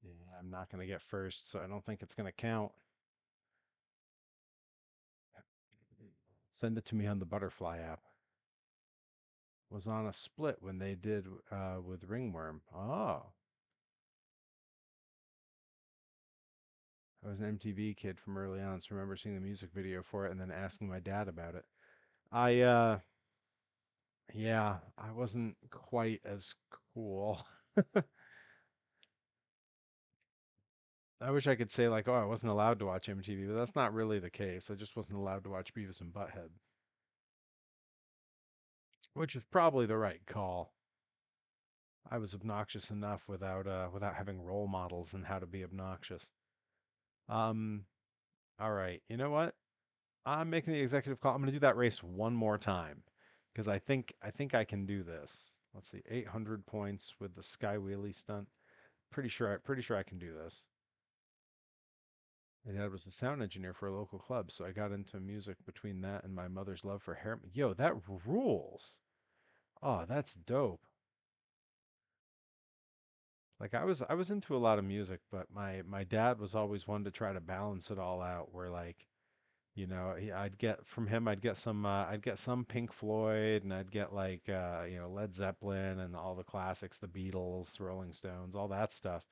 Yeah, I'm not going to get first, so I don't think it's going to count. Send it to me on the Butterfly app. Was on a split when they did with Ringworm. Oh, I was an MTV kid from early on, so I remember seeing the music video for it and then asking my dad about it. Yeah, I wasn't quite as cool. I wish I could say like, oh, I wasn't allowed to watch MTV, but that's not really the case. I just wasn't allowed to watch Beavis and Butthead, which is probably the right call. I was obnoxious enough without having role models in how to be obnoxious. Um, all right. You know what? I'm making the executive call. I'm going to do that race one more time because I think I can do this. Let's see, 800 points with the Sky Wheelie stunt. Pretty sure I can do this. My dad was a sound engineer for a local club, so I got into music between that and my mother's love for hair. Yo, that rules. Oh, that's dope. Like I was into a lot of music, but my dad was always one to try to balance it all out where like, I'd get from him I'd get some Pink Floyd and I'd get like Led Zeppelin and all the classics, the Beatles, Rolling Stones, all that stuff.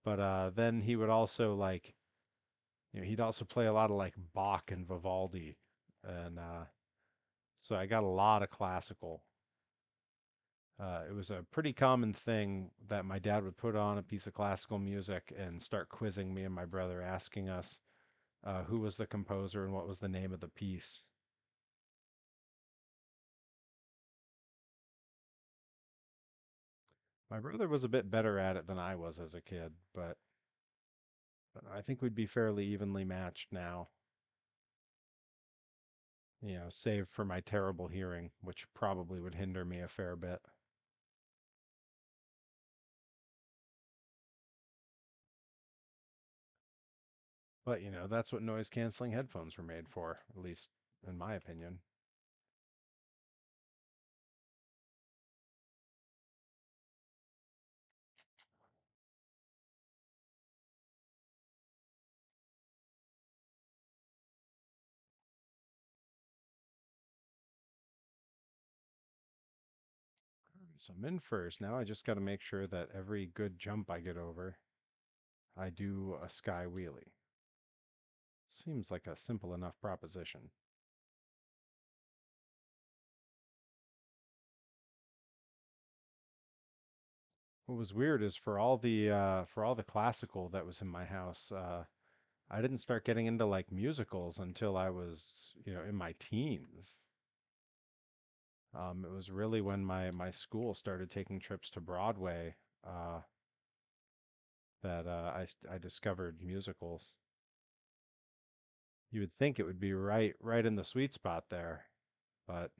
But then he would also like he'd also play a lot of like Bach and Vivaldi and so I got a lot of classical. It was a pretty common thing that my dad would put on a piece of classical music and start quizzing me and my brother, asking us who was the composer and what was the name of the piece. My brother was a bit better at it than I was as a kid, but I think we'd be fairly evenly matched now, save for my terrible hearing, which probably would hinder me a fair bit. But, that's what noise canceling headphones were made for, at least in my opinion. So I'm in first. Now I just got to make sure that every good jump I get over, I do a sky wheelie. Seems like a simple enough proposition. What was weird is for all the classical that was in my house, I didn't start getting into like musicals until I was, in my teens. It was really when my school started taking trips to Broadway. Uh, that I discovered musicals. You would think it would be right in the sweet spot there, but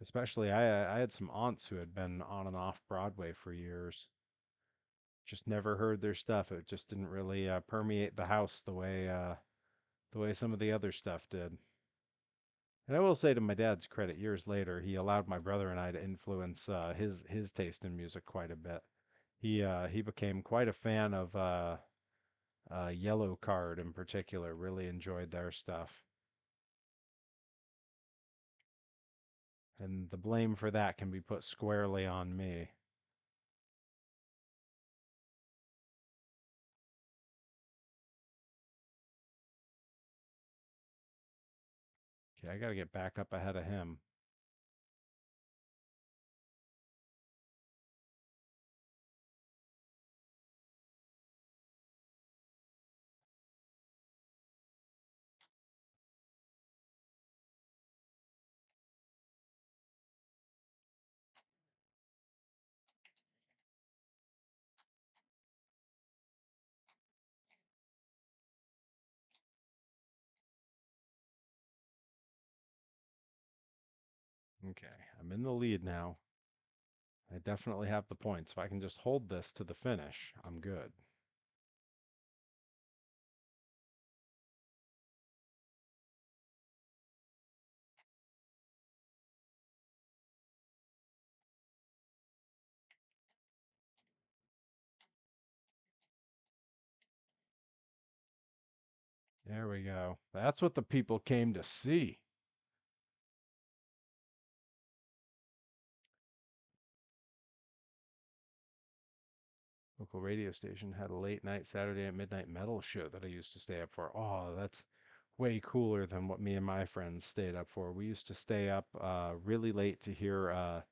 especially I had some aunts who had been on and off Broadway for years. Just never heard their stuff. It just didn't really permeate the house the way some of the other stuff did. And I will say, to my dad's credit, years later, he allowed my brother and I to influence his taste in music quite a bit. He became quite a fan of Yellow Card in particular. Really enjoyed their stuff, and the blame for that can be put squarely on me. Okay, I got to get back up ahead of him. Okay, I'm in the lead now. I definitely have the points. If I can just hold this to the finish, I'm good. There we go. That's what the people came to see. Local radio station had a late night Saturday at midnight metal show that I used to stay up for. Oh, that's way cooler than what me and my friends stayed up for. We used to stay up really late to hear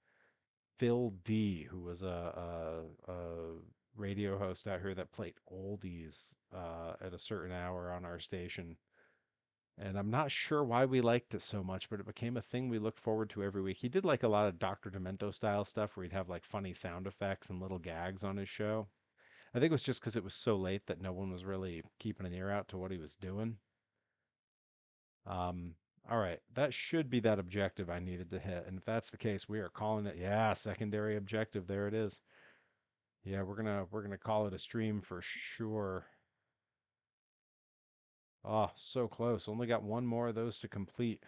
Phil D, who was a radio host out here that played oldies at a certain hour on our station. And I'm not sure why we liked it so much, but it became a thing we looked forward to every week. He did like a lot of Dr. Demento style stuff where he'd have like funny sound effects and little gags on his show. I think it was just because it was so late that no one was really keeping an ear out to what he was doing. Um, all right, that should be that objective I needed to hit. And if that's the case, we are calling it, yeah, secondary objective. There it is. Yeah, we're gonna call it a stream for sure. Oh, so close. Only got one more of those to complete.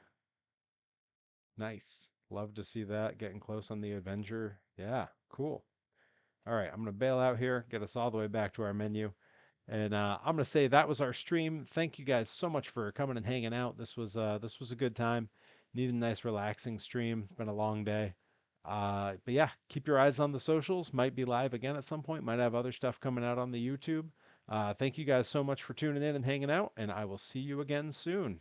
Nice. Love to see that. Getting close on the Avenger. Yeah, cool. All right, I'm gonna bail out here, get us all the way back to our menu. And I'm gonna say that was our stream. Thank you guys so much for coming and hanging out. This was a good time. Needed a nice relaxing stream. It's been a long day. But yeah, keep your eyes on the socials. Might be live again at some point. Might have other stuff coming out on the YouTube. Thank you guys so much for tuning in and hanging out, and I will see you again soon.